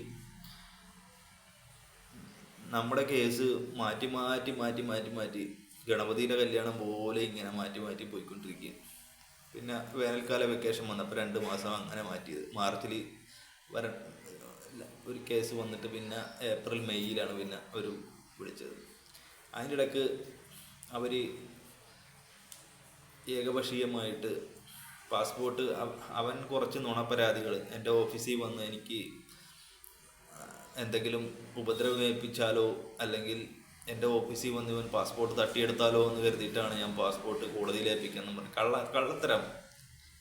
നമ്മുടെ കേസ് മാറ്റി മാറ്റി മാറ്റി മാറ്റി മാറ്റി ഗണപതിയുടെ കല്യാണം പോലെ ഇങ്ങനെ മാറ്റി മാറ്റി പോയിക്കൊണ്ടിരിക്കുക. പിന്നെ വേനൽക്കാല വെക്കേഷൻ വന്നപ്പോൾ 2 മാസം അങ്ങനെ മാറ്റിയത്. മാർച്ചിൽ ഒരു കേസ് വന്നിട്ട് പിന്നെ ഏപ്രിൽ മെയ്യിലാണ് പിന്നെ ഒരു വിളിച്ചത്. അതിൻ്റെ ഇടയ്ക്ക് അവർ ഏകപക്ഷീയമായിട്ട് പാസ്പോർട്ട് അവൻ കുറച്ച് നുണപ്പരാതികൾ എൻ്റെ ഓഫീസിൽ വന്ന് എനിക്ക് എന്തെങ്കിലും ഉപദ്രവമേൽപ്പിച്ചാലോ അല്ലെങ്കിൽ എൻ്റെ ഓഫീസിൽ വന്ന് ഇവൻ പാസ്പോർട്ട് തട്ടിയെടുത്താലോ എന്ന് കരുതിയിട്ടാണ് ഞാൻ പാസ്പോർട്ട് കോടതിയിൽ ഏൽപ്പിക്കാമെന്ന് പറഞ്ഞു. കള്ളത്തരം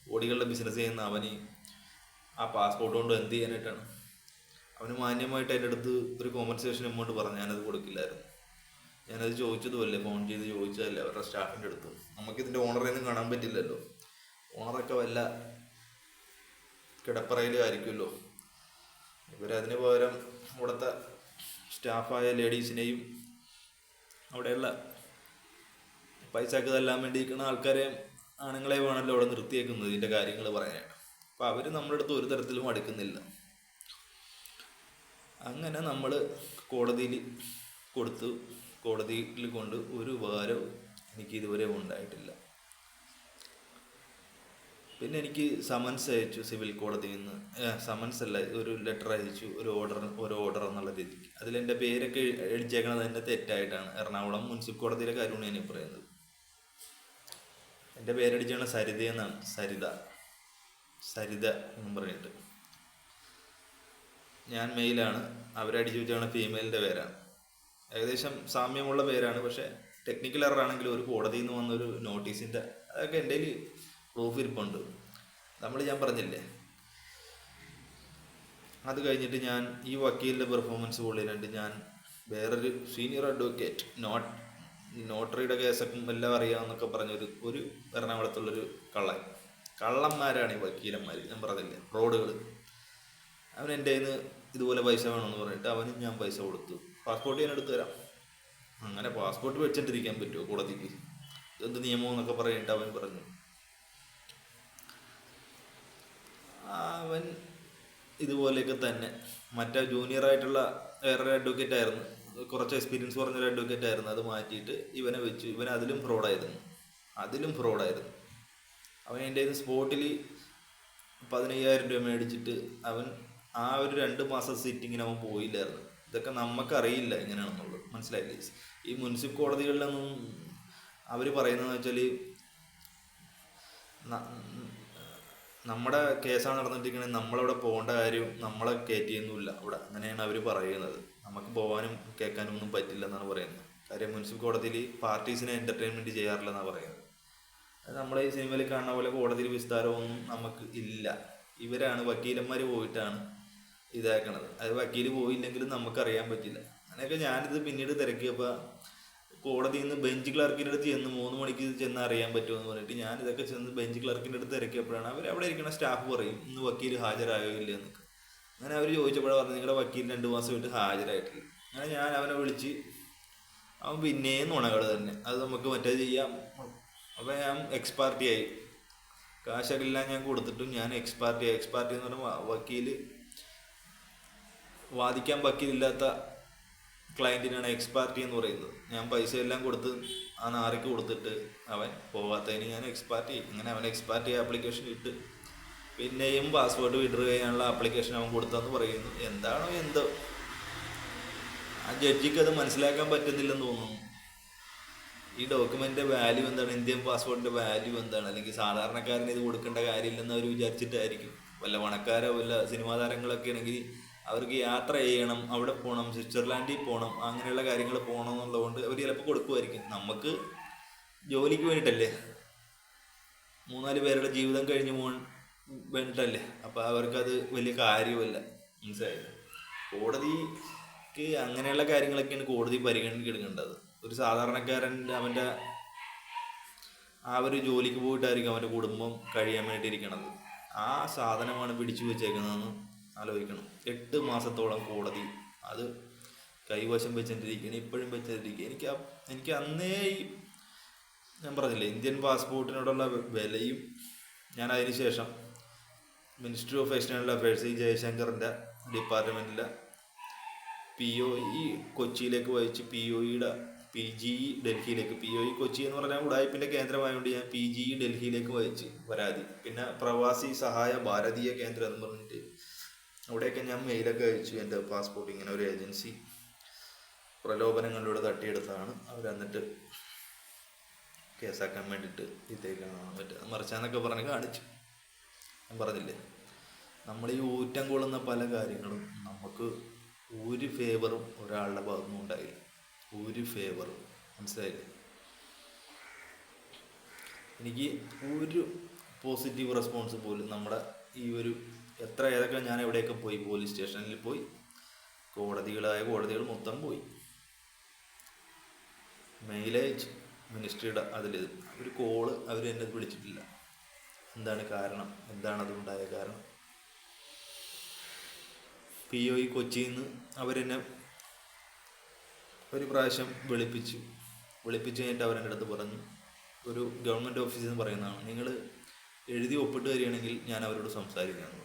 കോടികളുടെ ബിസിനസ് ചെയ്യുന്ന അവന് ആ പാസ്പോർട്ട് കൊണ്ട് എന്ത് ചെയ്യാനായിട്ടാണ്? അവന് മാന്യമായിട്ട് എൻ്റെ അടുത്ത് ഒരു കോമ്പൻസേഷൻ എമൗണ്ട് പറഞ്ഞു, ഞാനത് കൊടുക്കില്ലായിരുന്നു. ഞാനത് ചോദിച്ചതുമല്ലേ, ഫോൺ ചെയ്ത് ചോദിച്ചതല്ലേ അവരുടെ സ്റ്റാഫിൻ്റെ അടുത്ത്. നമുക്കിതിൻ്റെ ഓണറേന്നും കാണാൻ പറ്റില്ലല്ലോ. ഓണറൊക്കെ വല്ല കിടപ്പറയിലായിരിക്കുമല്ലോ. ഇവരതിന് പകരം അവിടുത്തെ സ്റ്റാഫായ ലേഡീസിനെയും അവിടെയുള്ള പൈസക്ക് തല്ലാൻ വേണ്ടി നിൽക്കുന്ന ആൾക്കാരെ, ആണുങ്ങളെ വേണമല്ലോ അവിടെ നിർത്തിയേക്കുന്നത് ഇതിൻ്റെ കാര്യങ്ങൾ പറയാനായിട്ട്. അപ്പോൾ അവർ നമ്മുടെ അടുത്ത് ഒരു തരത്തിലും അടുക്കുന്നില്ല. അങ്ങനെ നമ്മൾ കോടതിയിൽ കൊടുത്തു. കോടതിയിൽ കൊണ്ട് ഒരു ഉപകാരവും എനിക്ക് ഇതുവരെ ഉണ്ടായിട്ടില്ല. പിന്നെ എനിക്ക് സമൻസ് അയച്ചു സിവിൽ കോടതിയിൽ നിന്ന്. സമൻസ് അല്ല, ഒരു ലെറ്റർ അയച്ചു, ഒരു ഓർഡർ എന്നുള്ള രീതിക്ക്. അതിലെൻ്റെ പേരൊക്കെ എഴുതിച്ചേക്കണത് തന്നെ തെറ്റായിട്ടാണ്. എറണാകുളം മുനിസിപ്പൽ കോടതിയിലെ കാര്യമാണ് ഞാൻ പറയുന്നത്. എൻ്റെ പേരടിച്ചാണ് സരിത എന്നാണ്, സരിത എന്നും പറഞ്ഞിട്ട്. ഞാൻ മെയിലാണ്, അവരടിച്ചു വെച്ചാണ് ഫീമെയിലിൻ്റെ പേരാണ്. ഏകദേശം സാമ്യമുള്ള പേരാണ്, പക്ഷേ ടെക്നിക്കൽ എററാണെങ്കിലും ഒരു കോടതിയിൽ നിന്ന് വന്നൊരു നോട്ടീസിൻ്റെ അതൊക്കെ എൻ്റെ കയ്യിൽ പ്രൂഫ് ഇരിപ്പുണ്ട്. ഞാൻ പറഞ്ഞില്ലേ. അത് കഴിഞ്ഞിട്ട് ഞാൻ ഈ വക്കീലിൻ്റെ പെർഫോമൻസ് കൊള്ളിലുണ്ട്. ഞാൻ വേറൊരു സീനിയർ അഡ്വക്കേറ്റ്, നോട്ടറിയുടെ കേസൊക്കെ എല്ലാം അറിയാമെന്നൊക്കെ പറഞ്ഞൊരു എറണാകുളത്തുള്ളൊരു കള്ളന്മാരാണ് ഈ വക്കീലന്മാർ. ഞാൻ പറഞ്ഞില്ലേ, റോഡുകൾ. അവൻ എൻ്റെ കയ്യിൽ നിന്ന് ഇതുപോലെ പൈസ വേണമെന്ന് പറഞ്ഞിട്ട് അവനും ഞാൻ പൈസ കൊടുത്തു. പാസ്പോർട്ട് ഞാൻ എടുത്തു തരാം. അങ്ങനെ പാസ്പോർട്ട് വെച്ചിട്ടിരിക്കാൻ പറ്റുമോ കോടതിക്ക്? ഇതെന്ത് നിയമം എന്നൊക്കെ പറഞ്ഞിട്ട് അവൻ പറഞ്ഞു. അവൻ ഇതുപോലെയൊക്കെ തന്നെ മറ്റേ ജൂനിയറായിട്ടുള്ള വേറൊരു അഡ്വക്കേറ്റ് ആയിരുന്നു, കുറച്ച് എക്സ്പീരിയൻസ് പറഞ്ഞൊരു അഡ്വക്കേറ്റ് ആയിരുന്നു. അത് മാറ്റിയിട്ട് ഇവനെ വെച്ചു. ഇവൻ അതിലും ഫ്രോഡായിരുന്നു. അവൻ എൻ്റെ കയ്യിൽ സ്പോട്ടിൽ 15,000 രൂപ മേടിച്ചിട്ട് അവൻ ആ ഒരു 2 മാസം സിറ്റിങ്ങിന് അവൻ പോയില്ലായിരുന്നു. ഇതൊക്കെ നമുക്കറിയില്ല എങ്ങനെയാണെന്നുള്ളത്, മനസ്സിലായില്ലേ? ഈ മുനിസിപ്പൽ കോടതികളിലൊന്നും അവർ പറയുന്നതെന്ന് വെച്ചാൽ നമ്മുടെ കേസാണ് നടന്നിട്ടിരിക്കണമെങ്കിൽ നമ്മളവിടെ പോകേണ്ട കാര്യം നമ്മളെ കയറ്റിയൊന്നുമില്ല അവിടെ. അങ്ങനെയാണ് അവർ പറയുന്നത്. നമുക്ക് പോകാനും കേൾക്കാനും ഒന്നും പറ്റില്ല എന്നാണ് പറയുന്നത്. കാര്യം മുനിസിപ്പൽ കോടതിയിൽ പാർട്ടീസിനെ എൻ്റർടൈൻമെൻറ്റ് ചെയ്യാറില്ലെന്നാണ് പറയുന്നത്. നമ്മളെ ഈ സിനിമയിൽ കാണുന്ന പോലെ കോടതിയിൽ വിസ്താരമൊന്നും നമുക്ക് ഇല്ല. ഇവരാണ് വക്കീലന്മാർ പോയിട്ടാണ് ഇതാക്കണത്. അത് വക്കീൽ പോയില്ലെങ്കിലും നമുക്കറിയാൻ പറ്റില്ല. അങ്ങനെയൊക്കെ ഞാനിത് പിന്നീട് തിരക്കിയപ്പോൾ കോടതിയിൽ നിന്ന് ബെഞ്ച് ക്ലർക്കിൻ്റെ അടുത്ത് ചെന്ന് 3 മണിക്ക് ചെന്ന് അറിയാൻ പറ്റുമെന്ന് പറഞ്ഞിട്ട് ഞാനിതൊക്കെ ചെന്ന് ബെഞ്ച് ക്ലർക്കിൻ്റെ അടുത്ത് തിരക്കിയപ്പോഴാണ് അവിടെ ഇരിക്കുന്ന സ്റ്റാഫ് പറയും ഇന്ന് വക്കീൽ ഹാജരായോ ഇല്ല എന്നൊക്കെ. അങ്ങനെ അവർ ചോദിച്ചപ്പോഴാണ് പറഞ്ഞു നിങ്ങളുടെ വക്കീൽ 2 മാസമായിട്ട് ഹാജരായിട്ടില്ല. അങ്ങനെ ഞാൻ അവനെ വിളിച്ച്, അവൻ പിന്നെയും നുണകൾ തന്നെ. അത് നമുക്ക് മറ്റേ ചെയ്യാം. അപ്പോൾ ഞാൻ എക്സ്പാർട്ടിയായി. കാശെല്ലാം ഞാൻ കൊടുത്തിട്ടും ഞാൻ എക്സ്പാർട്ടി എന്ന് പറഞ്ഞാൽ വക്കീൽ വാദിക്കാൻ വക്കീലില്ലാത്ത ക്ലയൻറ്റിനാണ് എക്സ്പാർട്ടി എന്ന് പറയുന്നത്. ഞാൻ പൈസ എല്ലാം കൊടുത്ത് ആ നാറിക്ക് കൊടുത്തിട്ട് അവൻ പോകാത്തതിന് ഞാൻ എക്സ്പാർട്ടി. ഇങ്ങനെ അവൻ എക്സ്പാർട്ടി ആപ്ലിക്കേഷൻ ഇട്ട് പിന്നെയും പാസ്വേഡ് വിഡ്രോ ചെയ്യാനുള്ള ആപ്ലിക്കേഷൻ അവൻ കൊടുത്തെന്ന് പറയുന്നു. എന്താണോ എന്തോ, ആ ജഡ്ജിക്ക് അത് മനസ്സിലാക്കാൻ പറ്റുന്നില്ലെന്ന് തോന്നുന്നു. ഈ ഡോക്യുമെൻ്റിൻ്റെ വാല്യൂ എന്താണ്, ഇന്ത്യൻ പാസ്പോർട്ടിൻ്റെ വാല്യൂ എന്താണ്, അല്ലെങ്കിൽ സാധാരണക്കാരന് ഇത് കൊടുക്കേണ്ട കാര്യമില്ലെന്ന് അവർ വിചാരിച്ചിട്ടായിരിക്കും. വല്ല പണക്കാരോ വല്ല സിനിമാ താരങ്ങളൊക്കെ ആണെങ്കിൽ അവർക്ക് യാത്ര ചെയ്യണം, അവിടെ പോകണം, സ്വിറ്റ്സർലാൻഡിൽ പോകണം, അങ്ങനെയുള്ള കാര്യങ്ങൾ പോകണം എന്നുള്ളതുകൊണ്ട് അവർ ചിലപ്പോൾ കൊടുക്കുമായിരിക്കും. നമുക്ക് ജോലിക്ക് വേണ്ടിയിട്ടല്ലേ, 3-4 പേരുടെ ജീവിതം കഴിഞ്ഞ് പോകാൻ വേണ്ടിയിട്ടല്ലേ. അപ്പോൾ അവർക്കത് വലിയ കാര്യമല്ല, മനസ്സിലായില്ല. കോടതിക്ക് അങ്ങനെയുള്ള കാര്യങ്ങളൊക്കെയാണ് കോടതി പരിഗണനയ്ക്ക് എടുക്കേണ്ടത്. ഒരു സാധാരണക്കാരൻ അവൻ്റെ ആ ഒരു ജോലിക്ക് പോയിട്ടായിരിക്കും അവൻ്റെ കുടുംബം കഴിയാൻ വേണ്ടിയിരിക്കണത്. ആ സാധനമാണ് പിടിച്ചു വെച്ചേക്കുന്നതെന്ന് ആലോചിക്കണം. 8 മാസത്തോളം കോടതി അത് കൈവശം വെച്ചിട്ടിരിക്കുകയാണ്, ഇപ്പോഴും വെച്ചിട്ടിരിക്കുക. എനിക്ക് അന്നേ ഞാൻ പറഞ്ഞില്ലേ ഇന്ത്യൻ പാസ്പോർട്ടിനോടുള്ള വിലയും, ഞാൻ അതിന് ശേഷം മിനിസ്ട്രി ഓഫ് എക്സ്റ്റേണൽ അഫയേഴ്സ് ജയശങ്കറിൻ്റെ ഡിപ്പാർട്ട്മെൻറ്റിലെ POE കൊച്ചിയിലേക്ക് വഹിച്ച് POEയുടെ PGE ഡൽഹിയിലേക്ക്. POE കൊച്ചി എന്ന് പറഞ്ഞാൽ ഉഡായിപ്പിൻ്റെ കേന്ദ്രമായതുകൊണ്ട് ഞാൻ PGE ഡൽഹിയിലേക്ക് വഹിച്ച് പരാതി. പിന്നെ പ്രവാസി സഹായ ഭാരതീയ കേന്ദ്രം എന്ന് പറഞ്ഞിട്ട് അവിടെയൊക്കെ ഞാൻ മെയിലൊക്കെ അയച്ചു. എൻ്റെ പാസ്പോർട്ട് ഇങ്ങനെ ഒരു ഏജൻസി പ്രലോഭനങ്ങളിലൂടെ തട്ടിയെടുത്താണ്. അവർ എന്നിട്ട് കേസാക്കാൻ വേണ്ടിയിട്ട് ഇതേക്കാണ് പറ്റുക മറിച്ചാന്നൊക്കെ പറഞ്ഞ് കാണിച്ചു. ഞാൻ പറഞ്ഞില്ലേ, നമ്മൾ ഈ ഊറ്റം കൊള്ളുന്ന പല കാര്യങ്ങളും നമുക്ക് ഒരു ഫേവറും ഒരാളുടെ ഭാഗത്തുനിന്നും ഉണ്ടായില്ല. ഒരു ഫേവറും, മനസ്സിലായില്ലേ? എനിക്ക് ഒരു പോസിറ്റീവ് റെസ്പോൺസ് പോലും നമ്മുടെ ഈ ഒരു ഏതൊക്കെ ഞാൻ എവിടെയൊക്കെ പോയി, പോലീസ് സ്റ്റേഷനിൽ പോയി, കോടതികൾ മൊത്തം പോയി, മെയിലയച്ച് മിനിസ്ട്രിയുടെ അതിൽ ഒരു കോള് അവർ എന്നെ വിളിച്ചിട്ടില്ല. എന്താണ് കാരണം, എന്താണ് അതുണ്ടായ കാരണം? POE കൊച്ചിയിൽ നിന്ന് അവരെന്നെ ഒരു പ്രാവശ്യം വിളിപ്പിച്ചു കഴിഞ്ഞിട്ട് അവരെൻ്റെ അടുത്ത് പറഞ്ഞു, ഒരു ഗവൺമെൻറ് ഓഫീസിൽ നിന്ന് പറയുന്നതാണ്, നിങ്ങൾ എഴുതി ഒപ്പിട്ട് തരികയാണെങ്കിൽ ഞാൻ അവരോട് സംസാരിക്കാം എന്ന്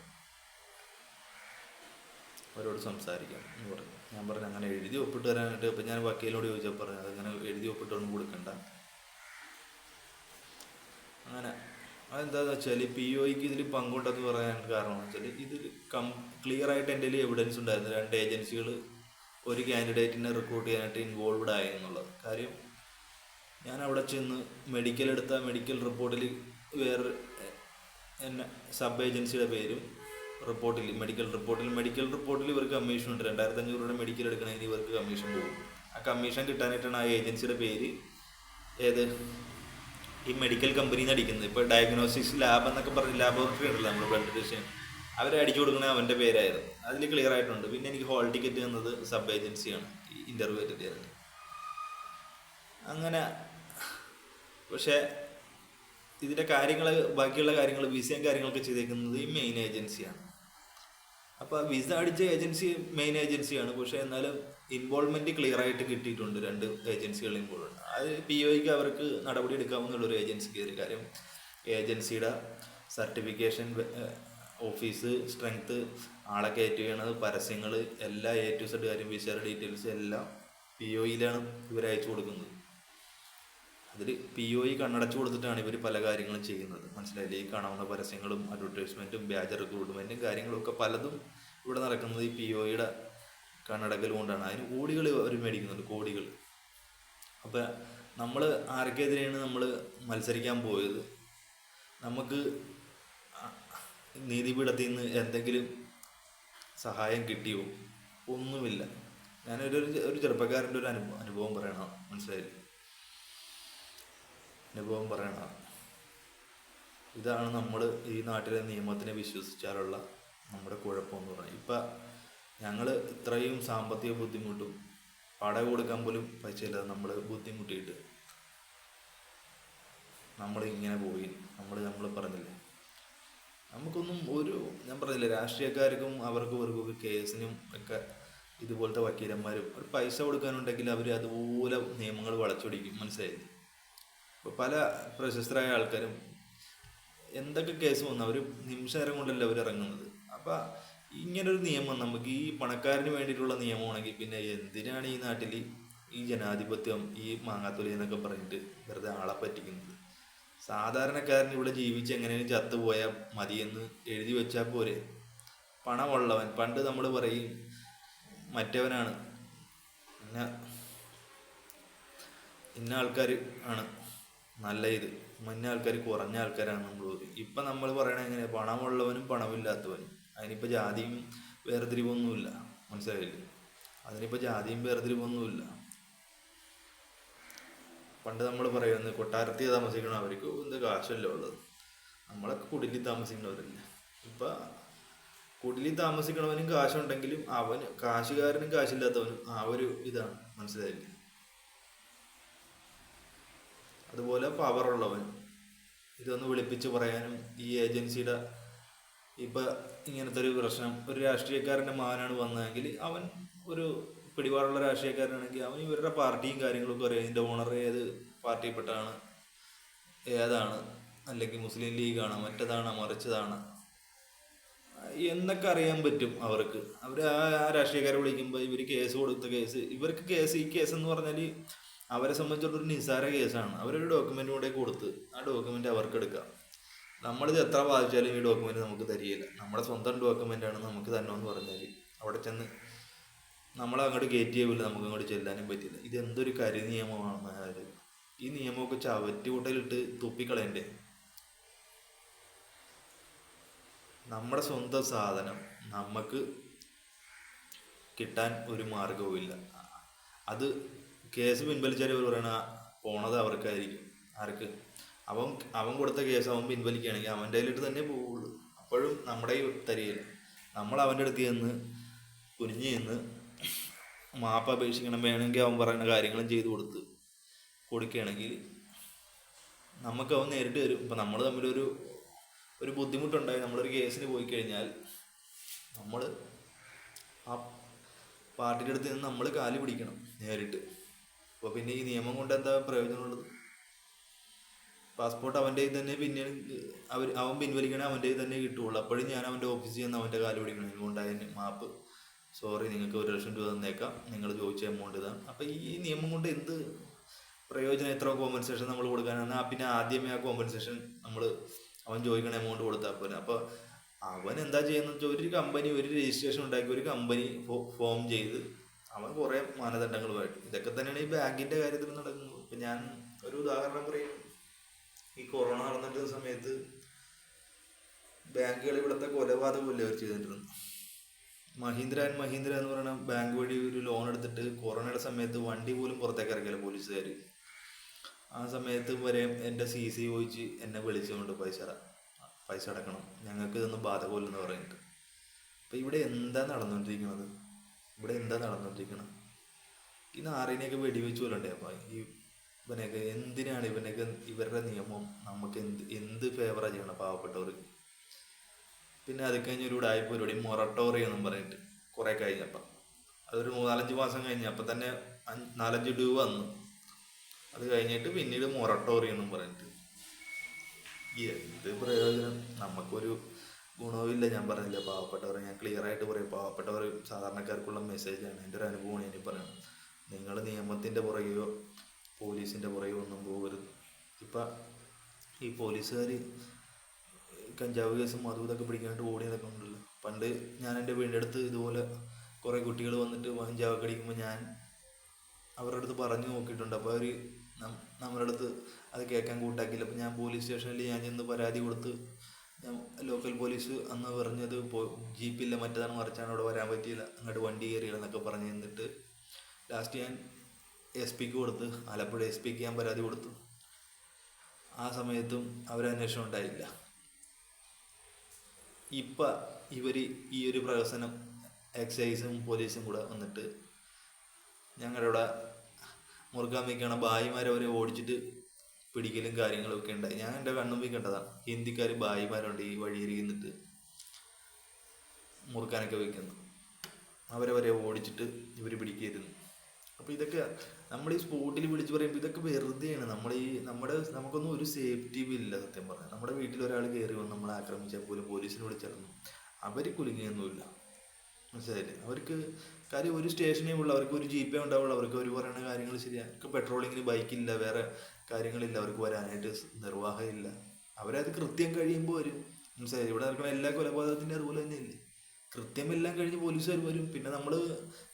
പറഞ്ഞു. ഞാൻ പറഞ്ഞു അങ്ങനെ എഴുതി ഒപ്പിട്ട് തരാനായിട്ട്. അപ്പം ഞാൻ വക്കീലിനോട് ചോദിച്ചാൽ പറഞ്ഞു അതങ്ങനെ എഴുതി ഒപ്പിട്ടൊന്നും കൊടുക്കണ്ട. അങ്ങനെ അതെന്താന്ന് വെച്ചാൽ POക്ക് ഇതിൽ പങ്കുണ്ടെന്ന് പറയാൻ കാരണം വെച്ചാൽ ഇതിൽ ക്ലിയർ ആയിട്ട് എൻ്റെ കയ്യിൽ എവിഡൻസ് ഉണ്ടായിരുന്നു. 2 ഏജൻസികൾ ഒരു കാൻഡിഡേറ്റിനെ റിക്രൂട്ട് ചെയ്യാനായിട്ട് ഇൻവോൾവ്ഡ് ആയി എന്നുള്ളത് കാര്യം. ഞാൻ അവിടെ ചെന്ന് മെഡിക്കൽ റിപ്പോർട്ടിൽ വേറെ എന്നെ സബ് ഏജൻസിയുടെ പേരും മെഡിക്കൽ റിപ്പോർട്ടിൽ ഇവർക്ക് കമ്മീഷൻ ഉണ്ട്. 2500 രൂപയുടെ മെഡിക്കൽ എടുക്കണമെങ്കിൽ ഇവർക്ക് കമ്മീഷൻ പോകും. ആ കമ്മീഷൻ കിട്ടാനായിട്ടാണ് ആ ഏജൻസിയുടെ പേര് ഈ മെഡിക്കൽ കമ്പനിയിൽ നിന്ന് അടിക്കുന്നത്. ഇപ്പോൾ ഡയഗ്നോസ്റ്റിക്സ് ലാബ് എന്നൊക്കെ പറഞ്ഞ് ലാബോറട്ടറി ഉണ്ടല്ലോ നമ്മൾ ബ്ലഡ് ടെസ്റ്റ്, അവരെ അടിച്ചു കൊടുക്കണത് അവൻ്റെ പേരായിരുന്നു. അതിൽ ക്ലിയർ ആയിട്ടുണ്ട്. പിന്നെ എനിക്ക് ഹോൾ ടിക്കറ്റ് തന്നത് സബ് ഏജൻസിയാണ് ഈ ഇൻ്റർവ്യൂ അറ്റൻഡ് ചെയ്തത്. അങ്ങനെ പക്ഷേ ഇതിൻ്റെ ബാക്കിയുള്ള കാര്യങ്ങൾ വിസയും കാര്യങ്ങളൊക്കെ ചെയ്തേക്കുന്നത് ഈ മെയിൻ ഏജൻസിയാണ്. അപ്പോൾ വിസ അടിച്ച മെയിൻ ഏജൻസിയാണ്. പക്ഷേ എന്നാലും ഇൻവോൾവ്മെൻറ്റ് ക്ലിയർ ആയിട്ട് കിട്ടിയിട്ടുണ്ട്. 2 ഏജൻസികൾ ഇൻവോൾവ് ഉണ്ട്. അത് POക്ക് അവർക്ക് നടപടി എടുക്കാവുന്നുള്ളൊരു ഏജൻസിക്ക് ഒരു കാര്യം. ഏജൻസിയുടെ സർട്ടിഫിക്കേഷൻ, ഓഫീസ് സ്ട്രെങ്ത്ത്, ആളെ കയറ്റി ചെയ്യണത്, പരസ്യങ്ങൾ, എല്ലാ A to Z കാര്യം, വിസയുടെ ഡീറ്റെയിൽസ് എല്ലാം POയിലാണ് ഇവർ അയച്ചു കൊടുക്കുന്നത്. അതിൽ POE കണ്ണടച്ചു കൊടുത്തിട്ടാണ് ഇവർ പല കാര്യങ്ങളും ചെയ്യുന്നത്. മനസ്സിലായില്ലേ? ഈ കാണാവുന്ന പരസ്യങ്ങളും അഡ്വർടൈസ്മെൻറ്റും വ്യാജ റിക്രൂട്ട്മെൻറ്റും കാര്യങ്ങളും ഒക്കെ പലതും ഇവിടെ നടക്കുന്നത് ഈ POയുടെ കണ്ണടക്കൽ കൊണ്ടാണ്. അതിന് കോടികൾ അവർ മേടിക്കുന്നുണ്ട്, കോടികൾ. അപ്പം നമ്മൾ ആർക്കെതിരെയാണ് നമ്മൾ മത്സരിക്കാൻ പോയത്? നമുക്ക് നീതിപീഠത്തിൽ നിന്ന് എന്തെങ്കിലും സഹായം കിട്ടിയോ? ഒന്നുമില്ല. ഞാനൊരു ചെറുപ്പക്കാരൻ്റെ ഒരു അനുഭവം പറയണം. മനസ്സിലായില്ലേ? അനുഭവം പറയണം. ഇതാണ് നമ്മൾ ഈ നാട്ടിലെ നിയമത്തിനെ വിശ്വസിച്ചാലുള്ള നമ്മുടെ കുഴപ്പമെന്ന് പറയുന്നത്. ഇപ്പം ഞങ്ങൾ ഇത്രയും സാമ്പത്തിക ബുദ്ധിമുട്ടും വാടക കൊടുക്കാൻ പോലും പൈസയില്ലാതെ നമ്മൾ ബുദ്ധിമുട്ടിയിട്ട് നമ്മൾ ഇങ്ങനെ പോയി. നമ്മൾ പറഞ്ഞില്ലേ, നമുക്കൊന്നും ഞാൻ പറഞ്ഞില്ലേ, രാഷ്ട്രീയക്കാർക്കും ഇവർക്കും കേസിനും ഒക്കെ ഇതുപോലത്തെ വക്കീലന്മാരും ഒരു പൈസ കൊടുക്കാനുണ്ടെങ്കിൽ അവർ അതുപോലെ നിയമങ്ങൾ വളച്ചൊടിക്കും. മനസ്സിലായില്ലേ? ഇപ്പോൾ പല പ്രശസ്തരായ ആൾക്കാരും എന്തൊക്കെ കേസ് വന്നു അവർ നിമിഷനേരം കൊണ്ടല്ല അവർ ഇറങ്ങുന്നത്. അപ്പം ഇങ്ങനൊരു നിയമം നമുക്ക് ഈ പണക്കാരന് വേണ്ടിയിട്ടുള്ള നിയമമാണെങ്കിൽ പിന്നെ എന്തിനാണ് ഈ നാട്ടിൽ ഈ ജനാധിപത്യം, ഈ മാങ്ങാത്തൊലി എന്നൊക്കെ പറഞ്ഞിട്ട് വെറുതെ ആളെ പറ്റിക്കുന്നത്? സാധാരണക്കാരൻ ഇവിടെ ജീവിച്ച് എങ്ങനെയും ചത്തുപോയാൽ മതിയെന്ന് എഴുതി വെച്ചാൽ പോരെ? പണമുള്ളവൻ, പണ്ട് നമ്മൾ പറയും മറ്റവനാണ് ഇന്ന ആൾക്കാർ ആണ് നല്ല മഞ്ഞ ആൾക്കാർ കുറഞ്ഞ ആൾക്കാരാണ് നമ്മൾ പറയും. ഇപ്പം നമ്മൾ പറയണത് എങ്ങനെയാണ്? പണമുള്ളവനും പണമില്ലാത്തവനും. അതിനിപ്പോൾ ജാതിയും വേർതിരിവൊന്നുമില്ല. മനസ്സിലായില്ലേ? അതിനിപ്പോൾ ജാതിയും വേർതിരിവൊന്നുമില്ല. പണ്ട് നമ്മൾ പറയുന്നത് കൊട്ടാരത്തിൽ താമസിക്കണം അവർക്ക് എന്ത് കാശല്ലേ ഉള്ളത്, നമ്മളൊക്കെ കുടിലിൽ താമസിക്കുന്നവരല്ലേ. ഇപ്പം കുടിലിൽ താമസിക്കണവനും കാശുണ്ടെങ്കിലും കാശുകാരനും കാശില്ലാത്തവനും ഇതാണ്. മനസ്സിലായില്ലേ? അതുപോലെ പവറുള്ളവൻ ഇതൊന്ന് വിളിപ്പിച്ച് പറയാനും ഈ ഏജൻസിയുടെ ഇപ്പം ഇങ്ങനത്തെ ഒരു പ്രശ്നം, ഒരു രാഷ്ട്രീയക്കാരൻ്റെ മകനാണ് വന്നതെങ്കിൽ അവൻ ഒരു പിടിപാടുള്ള രാഷ്ട്രീയക്കാരനാണെങ്കിൽ അവൻ ഇവരുടെ പാർട്ടിയും കാര്യങ്ങളൊക്കെ അറിയാം. ഇതിൻ്റെ ഓണർ ഏത് പാർട്ടിയിൽപ്പെട്ടാണ്, ഏതാണ്, അല്ലെങ്കിൽ മുസ്ലിം ലീഗാണ്, മറ്റേതാണ്, മറിച്ചതാണ് എന്നൊക്കെ അറിയാൻ പറ്റും അവർക്ക്. അവർ ആ രാഷ്ട്രീയക്കാരെ വിളിക്കുമ്പോൾ ഇവർ കേസ് കൊടുത്ത ഇവർക്ക് ഈ കേസ് എന്ന് പറഞ്ഞാൽ അവരെ സംബന്ധിച്ചിടത്തൊരു നിസ്സാര കേസാണ്. അവരൊരു ഡോക്യുമെൻ്റ് കൂടെ കൊടുത്ത് ആ ഡോക്യുമെൻ്റ് അവർക്ക് എടുക്കാം. നമ്മളിത് എത്ര ബാധിച്ചാലും ഈ ഡോക്യുമെൻ്റ് നമുക്ക് തരികയില്ല. നമ്മുടെ സ്വന്തം ഡോക്യുമെൻ്റാണ് നമുക്ക് തരണമെന്ന് പറഞ്ഞാൽ അവിടെ ചെന്ന് നമ്മളങ്ങോട്ട് കയറ്റിയാവില്ല, നമുക്ക് അങ്ങോട്ട് ചെല്ലാനും പറ്റില്ല. ഇതെന്തൊരു കരി നിയമമാണെന്ന് ഈ നിയമമൊക്കെ ചവറ്റുകൂട്ടലിട്ട് തുപ്പിക്കളയണ്ടേ? നമ്മുടെ സ്വന്തം സാധനം നമുക്ക് കിട്ടാൻ ഒരു മാർഗവുമില്ല. അത് കേസ് പിൻവലിച്ചാൽ ഇവർ പറയണ പോണത് അവർക്കായിരിക്കും. അവൻ കൊടുത്ത കേസ് അവൻ പിൻവലിക്കുകയാണെങ്കിൽ അവൻ്റെ കയ്യിലിട്ട് തന്നെ പോവുള്ളൂ. അപ്പോഴും നമ്മുടെ തരികയില്ല. നമ്മൾ അവൻ്റെ അടുത്ത് ചെന്ന് കുനിഞ്ഞ് നിന്ന് മാപ്പ് അപേക്ഷിക്കണം, വേണമെങ്കിൽ അവൻ പറയുന്ന കാര്യങ്ങളും ചെയ്തു കൊടുക്കുകയാണെങ്കിൽ നമുക്ക് അവൻ നേരിട്ട് വരും. ഇപ്പം നമ്മൾ തമ്മിലൊരു ബുദ്ധിമുട്ടുണ്ടായി നമ്മളൊരു കേസിന് പോയി കഴിഞ്ഞാൽ നമ്മൾ ആ പാർട്ടിയുടെ അടുത്ത് നിന്ന് നമ്മൾ കാല് പിടിക്കണം നേരിട്ട്. അപ്പോൾ പിന്നെ ഈ നിയമം കൊണ്ട് എന്താ പ്രയോജനമുള്ളത്? പാസ്പോർട്ട് അവൻ്റെ കയ്യിൽ തന്നെ അവൻ പിൻവലിക്കണേ അവൻ്റെ കയ്യിൽ തന്നെ കിട്ടുകയുള്ളൂ. അപ്പോഴും ഞാൻ അവൻ്റെ ഓഫീസിൽ ചെന്ന് അവൻ്റെ കാല് പിടിക്കണം. ഇതുകൊണ്ടായതിന് മാപ്പ്, സോറി, നിങ്ങൾക്ക് 1,00,000 രൂപ തന്നേക്കാം, നിങ്ങൾ ചോദിച്ച എമൗണ്ട് ഇതാണ്. അപ്പം ഈ നിയമം കൊണ്ട് എന്ത് പ്രയോജനം? എത്ര കോമ്പൻസേഷൻ നമ്മൾ കൊടുക്കാനാണ്? പിന്നെ ആദ്യമേ ആ കോമ്പൻസേഷൻ നമ്മൾ അവൻ ചോദിക്കണ എമൗണ്ട് കൊടുത്താൽ പോലും. അപ്പോൾ അവൻ എന്താ ചെയ്യുന്നത് വെച്ചാൽ ഒരു കമ്പനി, ഒരു രജിസ്ട്രേഷൻ ഉണ്ടാക്കി ഒരു കമ്പനി ഫോം ചെയ്ത് അവൻ കുറേ മാനദണ്ഡങ്ങളുമായിട്ട്, ഇതൊക്കെ തന്നെയാണ് ഈ ബാങ്കിൻ്റെ കാര്യത്തിൽ നടക്കുന്നത്. ഇപ്പം ഞാൻ ഒരു ഉദാഹരണം പറയും. ഈ കൊറോണ നടന്നിട്ടുള്ള സമയത്ത് ബാങ്കുകൾ ഇവിടുത്തെ കൊലപാതകമല്ലേ അവർ ചെയ്തിട്ടിരുന്നത്. മഹീന്ദ്ര ആൻഡ് മഹീന്ദ്ര എന്ന് പറയുന്ന ബാങ്ക് വഴി ഒരു ലോൺ എടുത്തിട്ട് കൊറോണയുടെ സമയത്ത് വണ്ടി പോലും പുറത്തേക്ക് ഇറക്കില്ല പോലീസുകാർ. ആ സമയത്ത് വരെ എൻ്റെ CC ചോദിച്ച് എന്നെ വിളിച്ചുകൊണ്ട് പൈസ അടക്കണം, ഞങ്ങൾക്ക് ഇതൊന്നും ബാധകമില്ലെന്ന് പറഞ്ഞിട്ട്. അപ്പം ഇവിടെ എന്താ നടന്നുകൊണ്ടിരിക്കുന്നത്? ഈ നാറിനെയൊക്കെ വെടിവെച്ച് കൊല്ലണ്ടേ? അപ്പം ഇവനെയൊക്കെ എന്തിനാണ് ഇവരുടെ നിയമം നമുക്ക് എന്ത് ഫേവറാണ് ചെയ്യണം പാവപ്പെട്ടവർക്ക്? പിന്നെ അത് കഴിഞ്ഞ് ഒരു ഉടായ്പ പരിപാടി മൊറട്ടോറിയം എന്നും പറഞ്ഞിട്ട് കുറേ കഴിഞ്ഞപ്പം, അതൊരു 4-5 മാസം കഴിഞ്ഞ് അപ്പം തന്നെ 4-5 ഡ്യൂ വന്നു. അത് കഴിഞ്ഞിട്ട് പിന്നീട് മൊറട്ടോറിയം എന്നും പറഞ്ഞിട്ട് എന്ത് പ്രയോജനം? നമുക്കൊരു ഗുണവുമില്ല. ഞാൻ പറഞ്ഞില്ല, പാവപ്പെട്ടവർ, ഞാൻ ക്ലിയർ ആയിട്ട് പറയും, പാവപ്പെട്ടവർ സാധാരണക്കാർക്കുള്ള മെസ്സേജാണ്, എൻ്റെ ഒരു അനുഭവമാണ് ഇനി പറയണം. നിങ്ങൾ നിയമത്തിൻ്റെ പുറകെയോ പോലീസിൻ്റെ പുറകെയോ ഒന്നും പോകരുത്. ഇപ്പം ഈ പോലീസുകാർ കഞ്ചാവ് കേസും അതും ഇതൊക്കെ പിടിക്കാണ്ട് ഓടി നടക്കുന്നുണ്ടല്ലോ. പണ്ട് ഞാൻ എൻ്റെ വീടിൻ്റെ അടുത്ത് ഇതുപോലെ കുറേ കുട്ടികൾ വന്നിട്ട് കഞ്ചാവൊക്കെ അടിക്കുമ്പോൾ ഞാൻ അവരുടെ അടുത്ത് പറഞ്ഞു നോക്കിയിട്ടുണ്ട്. അപ്പോൾ അവർ നമ്മുടെ അടുത്ത് അത് കേൾക്കാൻ കൂട്ടാക്കില്ല. അപ്പോൾ ഞാൻ പോലീസ് സ്റ്റേഷനിൽ ഞാൻ ചെന്ന് പരാതി കൊടുത്ത്, ഞാൻ ലോക്കൽ പോലീസ് അന്ന് പറഞ്ഞത് ജീപ്പില്ല മറ്റേതാണ് മറിച്ചാണ്, അവിടെ വരാൻ പറ്റിയില്ല, അങ്ങോട്ട് വണ്ടി കയറിയില്ല എന്നൊക്കെ പറഞ്ഞു തന്നിട്ട് ലാസ്റ്റ് ഞാൻ SP കൊടുത്ത്, ആലപ്പുഴ SP ഞാൻ പരാതി കൊടുത്തു. ആ സമയത്തും അവരന്വേഷണം ഉണ്ടായില്ല. ഇപ്പം ഇവർ ഈ ഒരു പ്രഹസനം എക്സൈസും പോലീസും കൂടെ വന്നിട്ട് ഞങ്ങളുടെ ഇവിടെ മുറുക്കാൻ വയ്ക്കണ ഭായിമാരെ അവരെ ഓടിച്ചിട്ട് പിടിക്കലും കാര്യങ്ങളൊക്കെ ഉണ്ടായി. ഞാൻ എൻ്റെ കണ്ണുമ്പിൽ കണ്ടതാണ്. ഹിന്ദിക്കാർ ഭായിമാരുണ്ട് ഈ വഴിയിരിക്കുന്നിട്ട് മുറുക്കാനൊക്കെ വയ്ക്കുന്നു, അവരവരെ ഓടിച്ചിട്ട് ഇവർ പിടിക്കായിരുന്നു. അപ്പോൾ ഇതൊക്കെ നമ്മൾ ഈ സ്പോട്ടിൽ വിളിച്ച് പറയുമ്പോൾ ഇതൊക്കെ വെറുതെയാണ്. നമുക്കൊന്നും ഒരു സേഫ്റ്റിയും ഇല്ല സത്യം പറഞ്ഞാൽ. നമ്മുടെ വീട്ടിൽ ഒരാൾ കയറി വന്ന് നമ്മളെ ആക്രമിച്ചാൽ പോലും പോലീസിനെ വിളിച്ചിറങ്ങും, അവർ കുലുങ്ങിയൊന്നുമില്ല. മനസ്സിലായില്ലേ? അവർക്ക് കാര്യം ഒരു സ്റ്റേഷനേ ഉള്ളൂ, അവർക്ക് ഒരു ജീപ്പേ ഉണ്ടാവുള്ളൂ, അവർക്ക് അവർ പറയുന്ന കാര്യങ്ങൾ ശരിയാണ്. അവർക്ക് പെട്രോളിങ്ങിന് ബൈക്കില്ല, വേറെ കാര്യങ്ങളില്ല, അവർക്ക് വരാനായിട്ട് നിർവാഹമില്ല. അവരത് കൃത്യം കഴിയുമ്പോൾ വരും. മനസ്സിലായി? ഇവിടെ നടക്കുന്ന എല്ലാ കൊലപാതകത്തിൻ്റെ അതുപോലെ തന്നെയല്ലേ, കൃത്യമെല്ലാം കഴിഞ്ഞ് പോലീസുകാർ വരും. പിന്നെ നമ്മൾ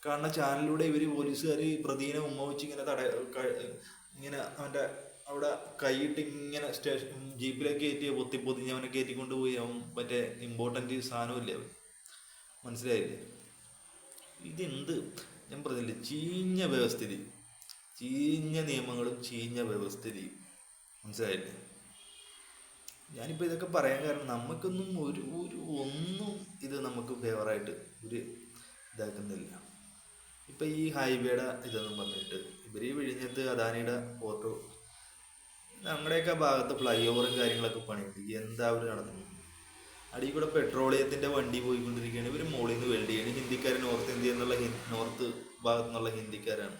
കാണുന്ന ചാനലിലൂടെ ഇവർ പോലീസുകാർ പ്രതിനെ ഉമ്മ വെച്ച് ഇങ്ങനെ അവൻ്റെ അവിടെ കൈയിട്ട് ഇങ്ങനെ ജീപ്പിലേക്ക് കയറ്റി പൊതിഞ്ഞ് അവനെ കയറ്റിക്കൊണ്ടുപോയി അവൻ മറ്റേ ഇമ്പോർട്ടൻ്റ് സാധനമില്ലേ അവൻ. മനസ്സിലായില്ലേ? ഇതെന്ത്? ഞാൻ പറഞ്ഞില്ലേ, ചീഞ്ഞ വ്യവസ്ഥിതി, ചീഞ്ഞ നിയമങ്ങളും ചീഞ്ഞ വ്യവസ്ഥിതിയും. മനസ്സിലായില്ലേ? ഞാനിപ്പോൾ ഇതൊക്കെ പറയാൻ കാരണം നമുക്കൊന്നും ഒന്നും ഇത് നമുക്ക് ഫേവറായിട്ട് ഒരു ഇതാക്കുന്നില്ല. ഇപ്പം ഈ ഹൈവേയുടെ ഇതെന്നും പറഞ്ഞിട്ട് ഇവർ ഈ വിഴിഞ്ഞത്ത് അദാനിയുടെ ഓട്ടോ നമ്മുടെയൊക്കെ ഭാഗത്ത് ഫ്ലൈ ഓവറും കാര്യങ്ങളൊക്കെ പണിയുണ്ട്. എന്താ അവർ നടന്നു? അടിയിൽ കൂടെ പെട്രോളിയത്തിൻ്റെ വണ്ടി പോയിക്കൊണ്ടിരിക്കുകയാണ്, ഇവർ മുകളിൽ നിന്ന് വെൽഡ് ചെയ്യണം. ഹിന്ദിക്കാർ നോർത്ത് ഇന്ത്യ എന്നുള്ള നോർത്ത് ഭാഗത്തു നിന്നുള്ള ഹിന്ദിക്കാരാണ്.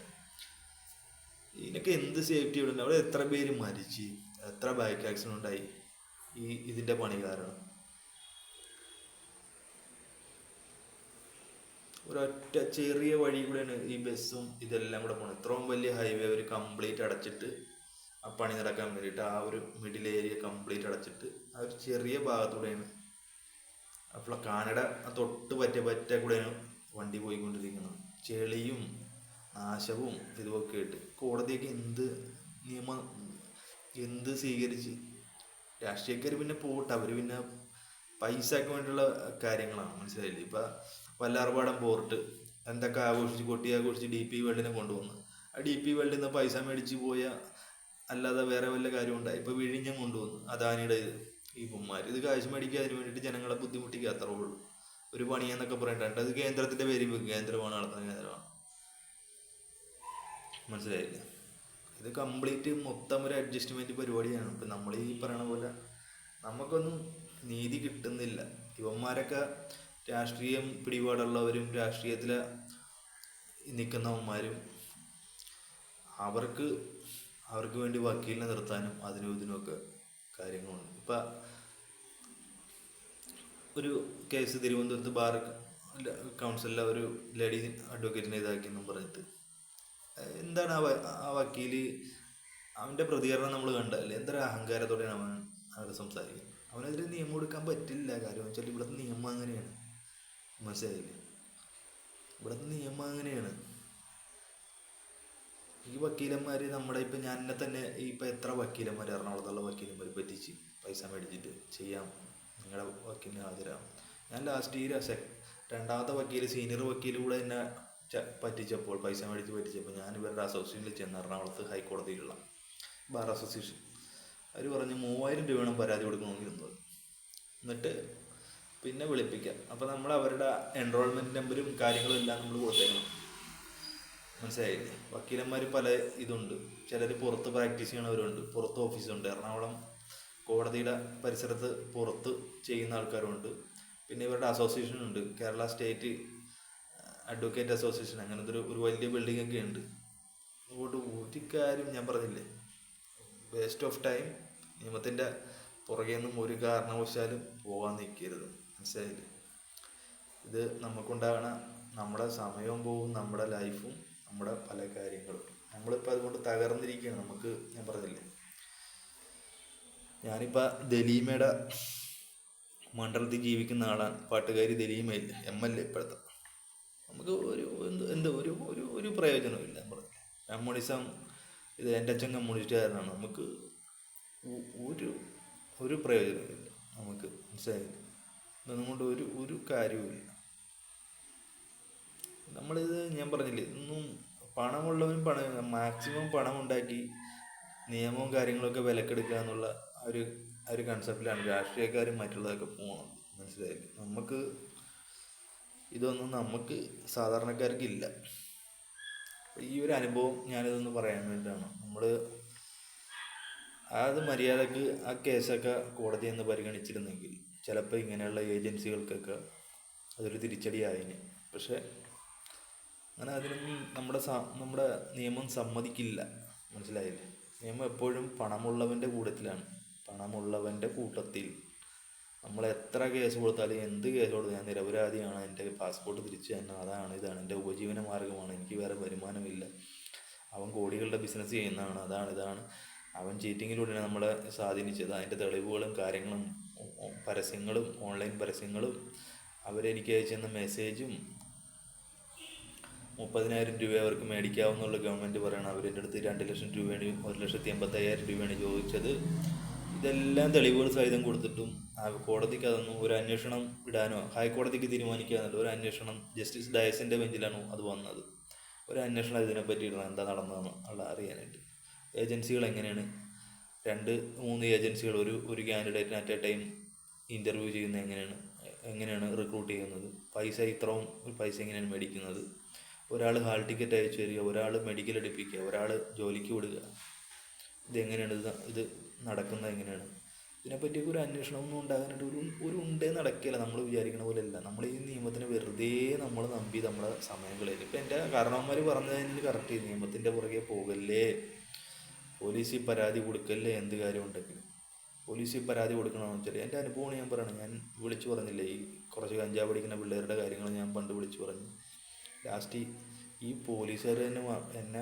ഇതിനൊക്കെ എന്ത് സേഫ്റ്റി ഇവിടെ? അവിടെ എത്ര പേര് മരിച്ച്, എത്ര ബൈക്ക് ആക്സിഡൻ്റ് ഉണ്ടായി ഇതിൻ്റെ പണി കാരണം? ഒരൊറ്റ ചെറിയ വഴി കൂടെയാണ് ഈ ബസ്സും ഇതെല്ലാം കൂടെ പോകുന്നത്. ഇത്രയും വലിയ ഹൈവേ അവർ കംപ്ലീറ്റ് അടച്ചിട്ട് ആ പണി നടക്കാൻ വേണ്ടിയിട്ട് ആ ഒരു മിഡിൽ ഏരിയ കംപ്ലീറ്റ് അടച്ചിട്ട് ആ ഒരു ചെറിയ ഭാഗത്തൂടെയാണ്, അപ്പോൾ കാനഡ തൊട്ട് പറ്റ കൂടെയാണ് വണ്ടി പോയിക്കൊണ്ടിരിക്കുന്നത്. ചെളിയും നാശവും ഇതുമൊക്കെ ആയിട്ട് കോടതിയൊക്കെ എന്ത് സ്വീകരിച്ച്? രാഷ്ട്രീയക്കാർ പിന്നെ പോട്ടെ, അവർ പിന്നെ പൈസയ്ക്ക് വേണ്ടിയുള്ള കാര്യങ്ങളാണ്. മനസ്സിലായില്ലേ? ഇപ്പം വല്ലാർപാടം പോർട്ട് എന്തൊക്കെ ആഘോഷിച്ച് DP വേൾഡിനെ കൊണ്ടുവന്നു. ആ DP വേൾഡിൽ നിന്ന് പൈസ മേടിച്ച് പോയ അല്ലാതെ വേറെ വല്ല കാര്യം ഉണ്ടായി? ഇപ്പോൾ വിഴിഞ്ഞം കൊണ്ടുവന്നു അദാനിയുടെ ഈ കുമ്മാർ ഇത് കാശ് മേടിക്കുക, അതിന് വേണ്ടിയിട്ട് ജനങ്ങളെ ബുദ്ധിമുട്ടിക്കുക, അത്രേ ഉള്ളൂ. ഒരു പണിയെന്നൊക്കെ പറയണ്ട, അത് കേന്ദ്രത്തിൻ്റെ പേരിൽ വെക്കും, കേന്ദ്രമാണ് നടത്തുന്ന കേന്ദ്രമാണ്. മനസ്സിലായില്ലേ? ഇത് കംപ്ലീറ്റ് മൊത്തം ഒരു അഡ്ജസ്റ്റ്മെൻറ്റ് പരിപാടിയാണ്. ഇപ്പം നമ്മൾ ഈ പറയണ പോലെ നമുക്കൊന്നും നീതി കിട്ടുന്നില്ല. ഇവന്മാരൊക്കെ രാഷ്ട്രീയം പിടിപാടുള്ളവരും രാഷ്ട്രീയത്തിൽ നിൽക്കുന്നവന്മാരും അവർക്ക് വേണ്ടി വക്കീലിനെ നിർത്താനും അതിനും ഇതിനുമൊക്കെ കാര്യങ്ങളുണ്ട്. ഇപ്പം ഒരു കേസ് തിരുവനന്തപുരത്ത് ബാർ കൗൺസിലിലെ ഒരു ലേഡി അഡ്വക്കേറ്റിനെ ഇതാക്കിയെന്നും പറഞ്ഞിട്ട് എന്താണ് ആ വക്കീൽ അവൻ്റെ പ്രതികരണം നമ്മൾ കണ്ടല്ലേ? എന്തൊരു അഹങ്കാരത്തോടെയാണ് അവൻ അവിടെ സംസാരിക്കുന്നത്. അവനെതിരെ നിയമം എടുക്കാൻ പറ്റില്ല. കാര്യം വെച്ചാൽ ഇവിടുത്തെ നിയമം അങ്ങനെയാണ്. മനസ്സിലായില്ലേ? ഇവിടുത്തെ നിയമം അങ്ങനെയാണ്. ഈ വക്കീലന്മാർ നമ്മുടെ ഇപ്പം ഞാൻ എന്നെ തന്നെ ഇപ്പം എത്ര വക്കീലന്മാർ എറണാകുളത്തുള്ള വക്കീലന്മാർ പറ്റിച്ച് പൈസ മേടിച്ചിട്ട് ചെയ്യാം, നിങ്ങളുടെ വക്കീലിന് ഹാജരാകും. ഞാൻ ലാസ്റ്റ് രണ്ടാമത്തെ വക്കീൽ സീനിയർ വക്കീൽ കൂടെ എന്നെ പറ്റിച്ചപ്പോൾ, പൈസ മേടിച്ച് പറ്റിച്ചപ്പോൾ ഞാൻ ഇവരുടെ അസോസിയേഷനിൽ ചെന്ന്, എറണാകുളത്ത് ഹൈക്കോടതിയിലുള്ള ബാർ അസോസിയേഷൻ, അവർ പറഞ്ഞ് 3000 രൂപ വേണം പരാതി കൊടുക്കണമെങ്കിൽ. എന്നിട്ട് പിന്നെ വിളിപ്പിക്കാം. അപ്പോൾ നമ്മൾ അവരുടെ എൻറോൾമെൻറ്റ് നമ്പരും കാര്യങ്ങളും എല്ലാം നമ്മൾ കൊടുത്തേക്കണം. മനസ്സിലായില്ലേ? വക്കീലന്മാർ പല ഇതുണ്ട്. ചിലർ പുറത്ത് പ്രാക്ടീസ് ചെയ്യണവരുണ്ട്, പുറത്ത് ഓഫീസുണ്ട്. എറണാകുളം കോടതിയുടെ പരിസരത്ത് പുറത്ത് ചെയ്യുന്ന ആൾക്കാരുണ്ട്. പിന്നെ ഇവരുടെ അസോസിയേഷൻ ഉണ്ട്, കേരള സ്റ്റേറ്റ് അഡ്വക്കേറ്റ് അസോസിയേഷൻ. അങ്ങനത്തെ ഒരു വലിയ ബിൽഡിംഗ് ഒക്കെ ഉണ്ട്. അതുകൊണ്ട് ഒരു കാര്യം ഞാൻ പറഞ്ഞില്ലേ, വേസ്റ്റ് ഓഫ് ടൈം. നിയമത്തിൻ്റെ പുറകെ നിന്നും ഒരു കാരണവശാലും പോകാൻ നിൽക്കരുത്. മനസ്സിലായില്ലേ? ഇത് നമുക്കുണ്ടാകണ നമ്മുടെ സമയവും പോവും, നമ്മുടെ ലൈഫും, നമ്മുടെ പല കാര്യങ്ങളും. നമ്മളിപ്പോൾ അതുകൊണ്ട് തകർന്നിരിക്കുകയാണ്. നമുക്ക് ഞാൻ പറഞ്ഞില്ലേ, ഞാനിപ്പോൾ ദലീമയുടെ മണ്ഡലത്തിൽ ജീവിക്കുന്ന ആളാണ്. പാട്ടുകാരി ദലീമയില്ലേ, MLA ഇപ്പോഴത്തെ. നമുക്ക് ഒരു പ്രയോജനമില്ല. നമ്മൾ കമ്മ്യൂണിസം, ഇത് എൻ്റെ അച്ഛൻ കമ്മ്യൂണിസ്റ്റുകാരനാണ്. നമുക്ക് ഒരു പ്രയോജനമില്ല നമുക്ക്. മനസ്സിലായില്ല? അതുകൊണ്ട് ഒരു കാര്യവുമില്ല. നമ്മളിത് ഞാൻ പറഞ്ഞില്ലേ, ഇന്നും പണമുള്ളവനും മാക്സിമം പണം ഉണ്ടാക്കി നിയമവും കാര്യങ്ങളൊക്കെ വിലക്കെടുക്കുക എന്നുള്ള ഒരു കൺസെപ്റ്റിലാണ് രാഷ്ട്രീയക്കാരും മറ്റുള്ളതൊക്കെ പോകുന്നത്. മനസ്സിലായില്ലേ? ഇതൊന്നും നമുക്ക് സാധാരണക്കാർക്കില്ല. ഈ ഒരു അനുഭവം ഞാനിതൊന്ന് പറയാൻ വേണ്ടിയിട്ടാണ്. അത് മര്യാദക്ക് ആ കേസൊക്കെ കോടതി എന്ന് പരിഗണിച്ചിരുന്നെങ്കിൽ ചിലപ്പോൾ ഇങ്ങനെയുള്ള ഏജൻസികൾക്കൊക്കെ അതൊരു തിരിച്ചടിയായിന്. പക്ഷേ അങ്ങനെ അതിനൊന്നും നമ്മുടെ നിയമം സമ്മതിക്കില്ല. മനസ്സിലായില്ലേ? നിയമം എപ്പോഴും പണമുള്ളവൻ്റെ കൂട്ടത്തിലാണ്. പണമുള്ളവൻ്റെ കൂട്ടത്തിൽ നമ്മൾ എത്ര കേസ് കൊടുത്താലും, എന്ത് കേസ് കൊടുത്താലും, ഞാൻ നിരപരാധിയാണ്, എൻ്റെ പാസ്പോർട്ട് തിരിച്ചു തന്നെ, അതാണ് ഇതാണ്, എൻ്റെ ഉപജീവന മാർഗ്ഗമാണ്, എനിക്ക് വേറെ വരുമാനമില്ല, അവൻ കോടികളുടെ ബിസിനസ് ചെയ്യുന്നതാണ്, ഇതാണ്, അവൻ ചീറ്റിങ്ങിലൂടെയാണ് നമ്മളെ സ്വാധീനിച്ചത്, അതിൻ്റെ തെളിവുകളും കാര്യങ്ങളും പരസ്യങ്ങളും ഓൺലൈൻ പരസ്യങ്ങളും അവരെനിക്ക് അയച്ചെന്ന മെസ്സേജും 30,000 രൂപ അവർക്ക് മേടിക്കാവുന്നുള്ള ഗവൺമെൻറ് പറയണം. അവരെൻ്റെ അടുത്ത് 2 ലക്ഷം രൂപയാണ്, 1,85,000 രൂപയാണ് ചോദിച്ചത്. ഇതെല്ലാം തെളിവുകൾ സഹിതം കൊടുത്തിട്ടും കോടതിക്ക് അതൊന്നും ഒരു അന്വേഷണം ഇടാനോ, ഹൈക്കോടതിക്ക് തീരുമാനിക്കാനല്ലോ, ഒരു അന്വേഷണം ജസ്റ്റിസ് ഡയസിൻ്റെ ബെഞ്ചിലാണ് അത് വന്നത്. ഒരു അന്വേഷണം ഇതിനെപ്പറ്റി ഇടണം, എന്താ നടന്നതെന്ന് അറിയാനായിട്ട്. ഏജൻസികൾ എങ്ങനെയാണ് 2-3 ഏജൻസികൾ ഒരു കാൻഡിഡേറ്റിന് അറ്റ് എ ടൈം ഇൻ്റർവ്യൂ ചെയ്യുന്നത് എങ്ങനെയാണ് റിക്രൂട്ട് ചെയ്യുന്നത്, ഇത്രയും പൈസ എങ്ങനെയാണ് മേടിക്കുന്നത്, ഒരാൾ ഹാൾ ടിക്കറ്റ് അയച്ചു തരിക, ഒരാൾ മെഡിക്കൽ എടുപ്പിക്കുക, ഒരാൾ ജോലിക്ക് വിടുക, ഇതെങ്ങനെയാണ് ഇത് നടക്കുന്നത്, എങ്ങനെയാണ് ഇതിനെപ്പറ്റിയൊക്കെ ഒരു അന്വേഷണമൊന്നും ഉണ്ടാകാനായിട്ട് ഒരു ഉണ്ടേ നടക്കില്ല. നമ്മൾ വിചാരിക്കണ പോലെ അല്ല. നമ്മൾ ഈ നിയമത്തിന് വെറുതെ നമ്മൾ നമ്പി നമ്മുടെ സമയം കളയും. ഇപ്പം എൻ്റെ കാരണവന്മാർ പറഞ്ഞതിന് കറക്റ്റ്, നിയമത്തിൻ്റെ പുറകെ പോകല്ലേ, പോലീസിൽ പരാതി കൊടുക്കല്ലേ, എന്ത് കാര്യം ഉണ്ടെങ്കിലും പോലീസിൽ പരാതി കൊടുക്കണമെന്ന് വെച്ചാൽ എൻ്റെ അനുഭവമാണ് ഞാൻ പറയണം. ഞാൻ വിളിച്ചു പറഞ്ഞില്ലേ, ഈ കുറച്ച് കഞ്ചാവ് പഠിക്കുന്ന പിള്ളേരുടെ കാര്യങ്ങൾ ഞാൻ പണ്ട് വിളിച്ചു പറഞ്ഞു. ലാസ്റ്റ് ഈ പോലീസുകാർ തന്നെ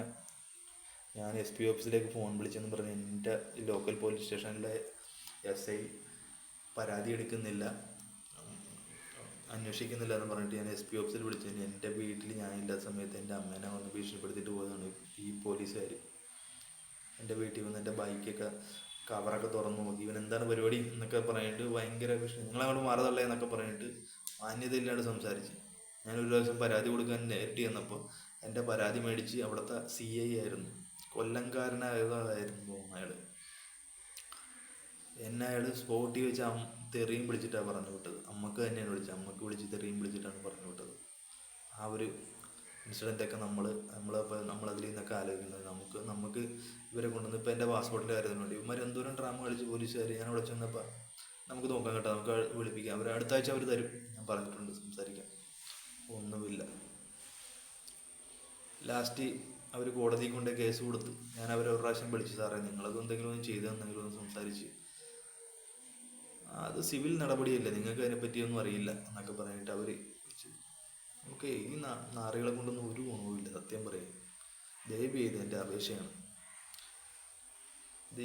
ഞാൻ SP ഓഫീസിലേക്ക് ഫോൺ വിളിച്ചെന്ന് പറഞ്ഞ് എൻ്റെ ലോക്കൽ പോലീസ് സ്റ്റേഷനിലെ SI പരാതി എടുക്കുന്നില്ല, അന്വേഷിക്കുന്നില്ല എന്ന് പറഞ്ഞിട്ട് ഞാൻ SP ഓഫീസിൽ വിളിച്ചു. എൻ്റെ വീട്ടിൽ ഞാനില്ലാത്ത സമയത്ത് എൻ്റെ അമ്മേനെ വന്ന് ഭീഷണിപ്പെടുത്തിയിട്ട് പോയതാണ് ഈ പോലീസുകാർ. എൻ്റെ വീട്ടിൽ വന്ന് എൻ്റെ ബൈക്കൊക്കെ കവറൊക്കെ തുറന്നു നോക്കി, ഇവൻ എന്താണ് പരിപാടി എന്നൊക്കെ പറഞ്ഞിട്ട് ഭയങ്കര ഭീഷണി, നിങ്ങളങ്ങോട്ട് മാറതല്ലേ എന്നൊക്കെ പറഞ്ഞിട്ട് മാന്യതയില്ലാണ്ട് സംസാരിച്ച്. ഞാനൊരു ദിവസം പരാതി കൊടുക്കാൻ നേരിട്ട് ചെന്നപ്പോൾ എൻ്റെ പരാതി മേടിച്ച് അവിടുത്തെ CI ആയിരുന്നു, കൊല്ലംകാരനായതായിരുന്നു അയാൾ. അയാൾ സ്പോട്ടിൽ വെച്ച് തെറിയും വിളിച്ചിട്ടാണ് പറഞ്ഞു വിട്ടത്. അമ്മക്ക് തന്നെയാണ് വിളിച്ചത്, അമ്മക്ക് വിളിച്ച് തെറിയും വിളിച്ചിട്ടാണ് പറഞ്ഞു വിട്ടത്. ആ ഒരു ഇൻസിഡൻ്റൊക്കെ നമ്മളതിൽ നിന്നൊക്കെ ആലോചിക്കുന്നത്. നമുക്ക് ഇവരെ കൊണ്ടുവന്ന് ഇപ്പോൾ എൻ്റെ പാസ്പോർട്ടിൻ്റെ കാര്യത്തിന് വേണ്ടി ഇവന്മാർ എന്തോരം ഡ്രാമ കളിച്ച് പോലീസുകാർ. ഞാൻ അവിടെ ചെന്നപ്പോൾ നമുക്ക് നോക്കാം കേട്ടോ, നമുക്ക് വിളിപ്പിക്കാം, അവർ അടുത്ത ആഴ്ച അവർ തരും, ഞാൻ പറഞ്ഞിട്ടുണ്ട്, സംസാരിക്കാം. ഒന്നുമില്ല. ലാസ്റ്റ് അവർ കോടതിയിൽ കൊണ്ട് കേസ് കൊടുത്ത് ഞാൻ അവരെ ഒരു പ്രാവശ്യം വിളിച്ചു, സാറേ നിങ്ങളത് എന്തെങ്കിലും ഒന്ന് ചെയ്തെന്തെങ്കിലും ഒന്ന് സംസാരിച്ച്, അത് സിവിൽ നടപടിയല്ലേ, നിങ്ങൾക്ക് അതിനെപ്പറ്റിയൊന്നും അറിയില്ല എന്നൊക്കെ പറഞ്ഞിട്ട് അവർ നമുക്ക് ഈ നാറികളെ കൊണ്ടൊന്നും ഒരു ഗുണവുമില്ല. സത്യം പറയും, ദയവ് ചെയ്ത് എൻ്റെ അപേക്ഷയാണ്.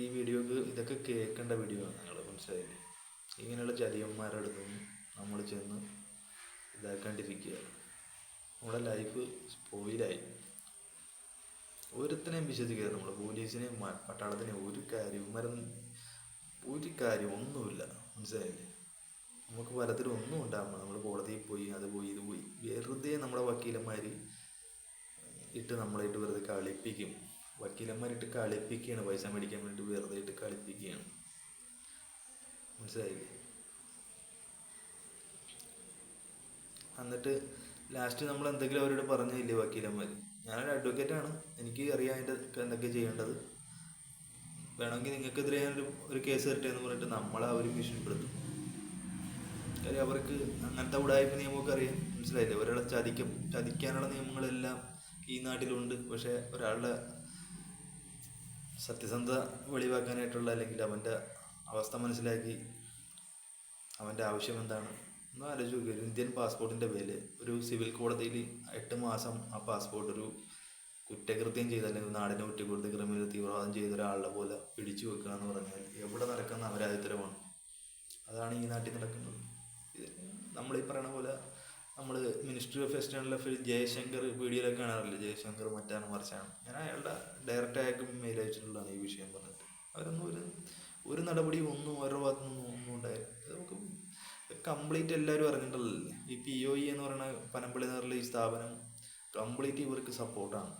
ഈ വീഡിയോക്ക് ഇതൊക്കെ കേൾക്കേണ്ട വീഡിയോ ആണ്, നിങ്ങൾ മനസ്സിലായില്ലേ? ഇങ്ങനെയുള്ള ചതിയന്മാരുടെ അടുത്തൊന്നും നമ്മൾ ചെന്ന് ഇതാക്കാണ്ടിരിക്കുക. നമ്മുടെ ലൈഫ് സ്പോയിലായി. ഒരുത്തനെയും വിശ്വസിക്കരുത്. നമ്മൾ പോലീസിനെയും പട്ടാളത്തിനെയും ഒരു കാര്യം ഒന്നുമില്ല. മനസ്സിലായില്ലേ? നമുക്ക് ഫലത്തിലൊന്നും ഒന്നും ഉണ്ടാകുമ്പോൾ നമ്മൾ കോടതിയിൽ പോയി അത് പോയി ഇത് പോയി വെറുതെ നമ്മുടെ വക്കീലന്മാർ നമ്മളായിട്ട് വെറുതെ കളിപ്പിക്കും. വക്കീലന്മാരിട്ട് കളിപ്പിക്കുകയാണ്, പൈസ മേടിക്കാൻ വേണ്ടി വെറുതെ ഇട്ട് കളിപ്പിക്കുകയാണ്. മനസ്സിലായില്ലേ? എന്നിട്ട് ലാസ്റ്റ് നമ്മൾ എന്തെങ്കിലും അവരോട് പറഞ്ഞില്ലേ വക്കീലന്മാർ, ഞാനൊരു അഡ്വക്കേറ്റാണ്, എനിക്ക് അറിയാം അതിൻ്റെ എന്തൊക്കെ ചെയ്യേണ്ടത്, വേണമെങ്കിൽ നിങ്ങൾക്കെതിരെ ഒരു കേസ് തരട്ടെ എന്ന് പറഞ്ഞിട്ട് നമ്മളെ അവർ ഭീഷണിപ്പെടുത്തും. കാര്യം അവർക്ക് അങ്ങനത്തെ ഉടായ്പ നിയമമൊക്കെ അറിയാം. മനസ്സിലായില്ലേ? ഒരാളെ ചതിക്കാനുള്ള നിയമങ്ങളെല്ലാം ഈ നാട്ടിലുണ്ട്. പക്ഷേ ഒരാളുടെ സത്യസന്ധത വെളിവാക്കാനായിട്ടുള്ള, അല്ലെങ്കിൽ അവൻ്റെ അവസ്ഥ മനസ്സിലാക്കി അവൻ്റെ ആവശ്യം എന്താണ് ഒന്ന് ആലോചിച്ച് നോക്കുക. ഒരു ഇന്ത്യൻ പാസ്പോർട്ടിൻ്റെ വില, ഒരു സിവിൽ കോടതിയിൽ 8 മാസം ആ പാസ്പോർട്ട് ഒരു കുറ്റകൃത്യം ചെയ്ത, അല്ലെങ്കിൽ നാടിനെ ഒറ്റക്കൊടുത്ത് ക്രിമിനൽ തീവ്രവാദം ചെയ്ത ഒരാളുടെ പോലെ പിടിച്ചു വെക്കുക എന്ന് പറഞ്ഞാൽ എവിടെ നടക്കുന്ന അപരാധിത്തരമാണ്. അതാണ് ഈ നാട്ടിൽ നടക്കുന്നത്. നമ്മളീ പറയണ പോലെ നമ്മൾ ministry of external affairs Jaishankar വീഡിയോയിലൊക്കെ കാണാറില്ല, ജയശങ്കർ മറ്റാണ് മറിച്ചാണ്. ഞാൻ അയാളുടെ ഡയറക്റ്റ് അയാൾക്ക് മെയിൽ അയച്ചിട്ടുള്ളതാണ് ഈ വിഷയം പറഞ്ഞിട്ട്. അവരൊന്നും ഒരു നടപടി ഒന്നും അവരുടെ ഭാഗത്തു നിന്നും ഒന്നും ഉണ്ടായിരുന്നു. നമുക്ക് കംപ്ലീറ്റ് എല്ലാവരും അറിഞ്ഞിട്ടുള്ളതല്ലേ. ഈ POE എന്ന് പറയുന്ന പനമ്പള്ളി നഗറിലെ ഈ സ്ഥാപനം കംപ്ലീറ്റ് ഇവർക്ക് സപ്പോർട്ടാണ്.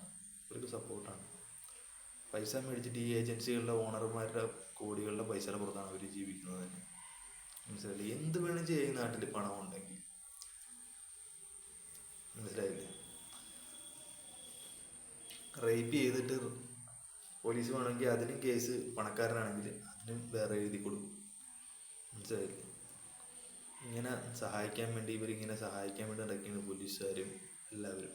പൈസ മേടിച്ചിട്ട് ഈ ഏജൻസികളുടെ ഓണർമാരുടെ കോടികളുടെ പൈസയുടെ പുറത്താണ് അവർ ജീവിക്കുന്നത് തന്നെ. മനസ്സിലായില്ലേ? എന്ത് വേണം ചെയ്യാം ഈ നാട്ടിൽ പണം ഉണ്ടെങ്കിൽ. മനസ്സിലായില്ലേ? റേപ്പ് ചെയ്തിട്ട് പോലീസ് വേണമെങ്കിൽ അതിനും കേസ്, പണക്കാരനാണെങ്കിൽ അതിനും വേറെ എഴുതി കൊടുക്കും. മനസ്സിലായില്ലേ? ഇവരിങ്ങനെ സഹായിക്കാൻ വേണ്ടി നടക്കുന്ന പോലീസുകാരും എല്ലാവരും.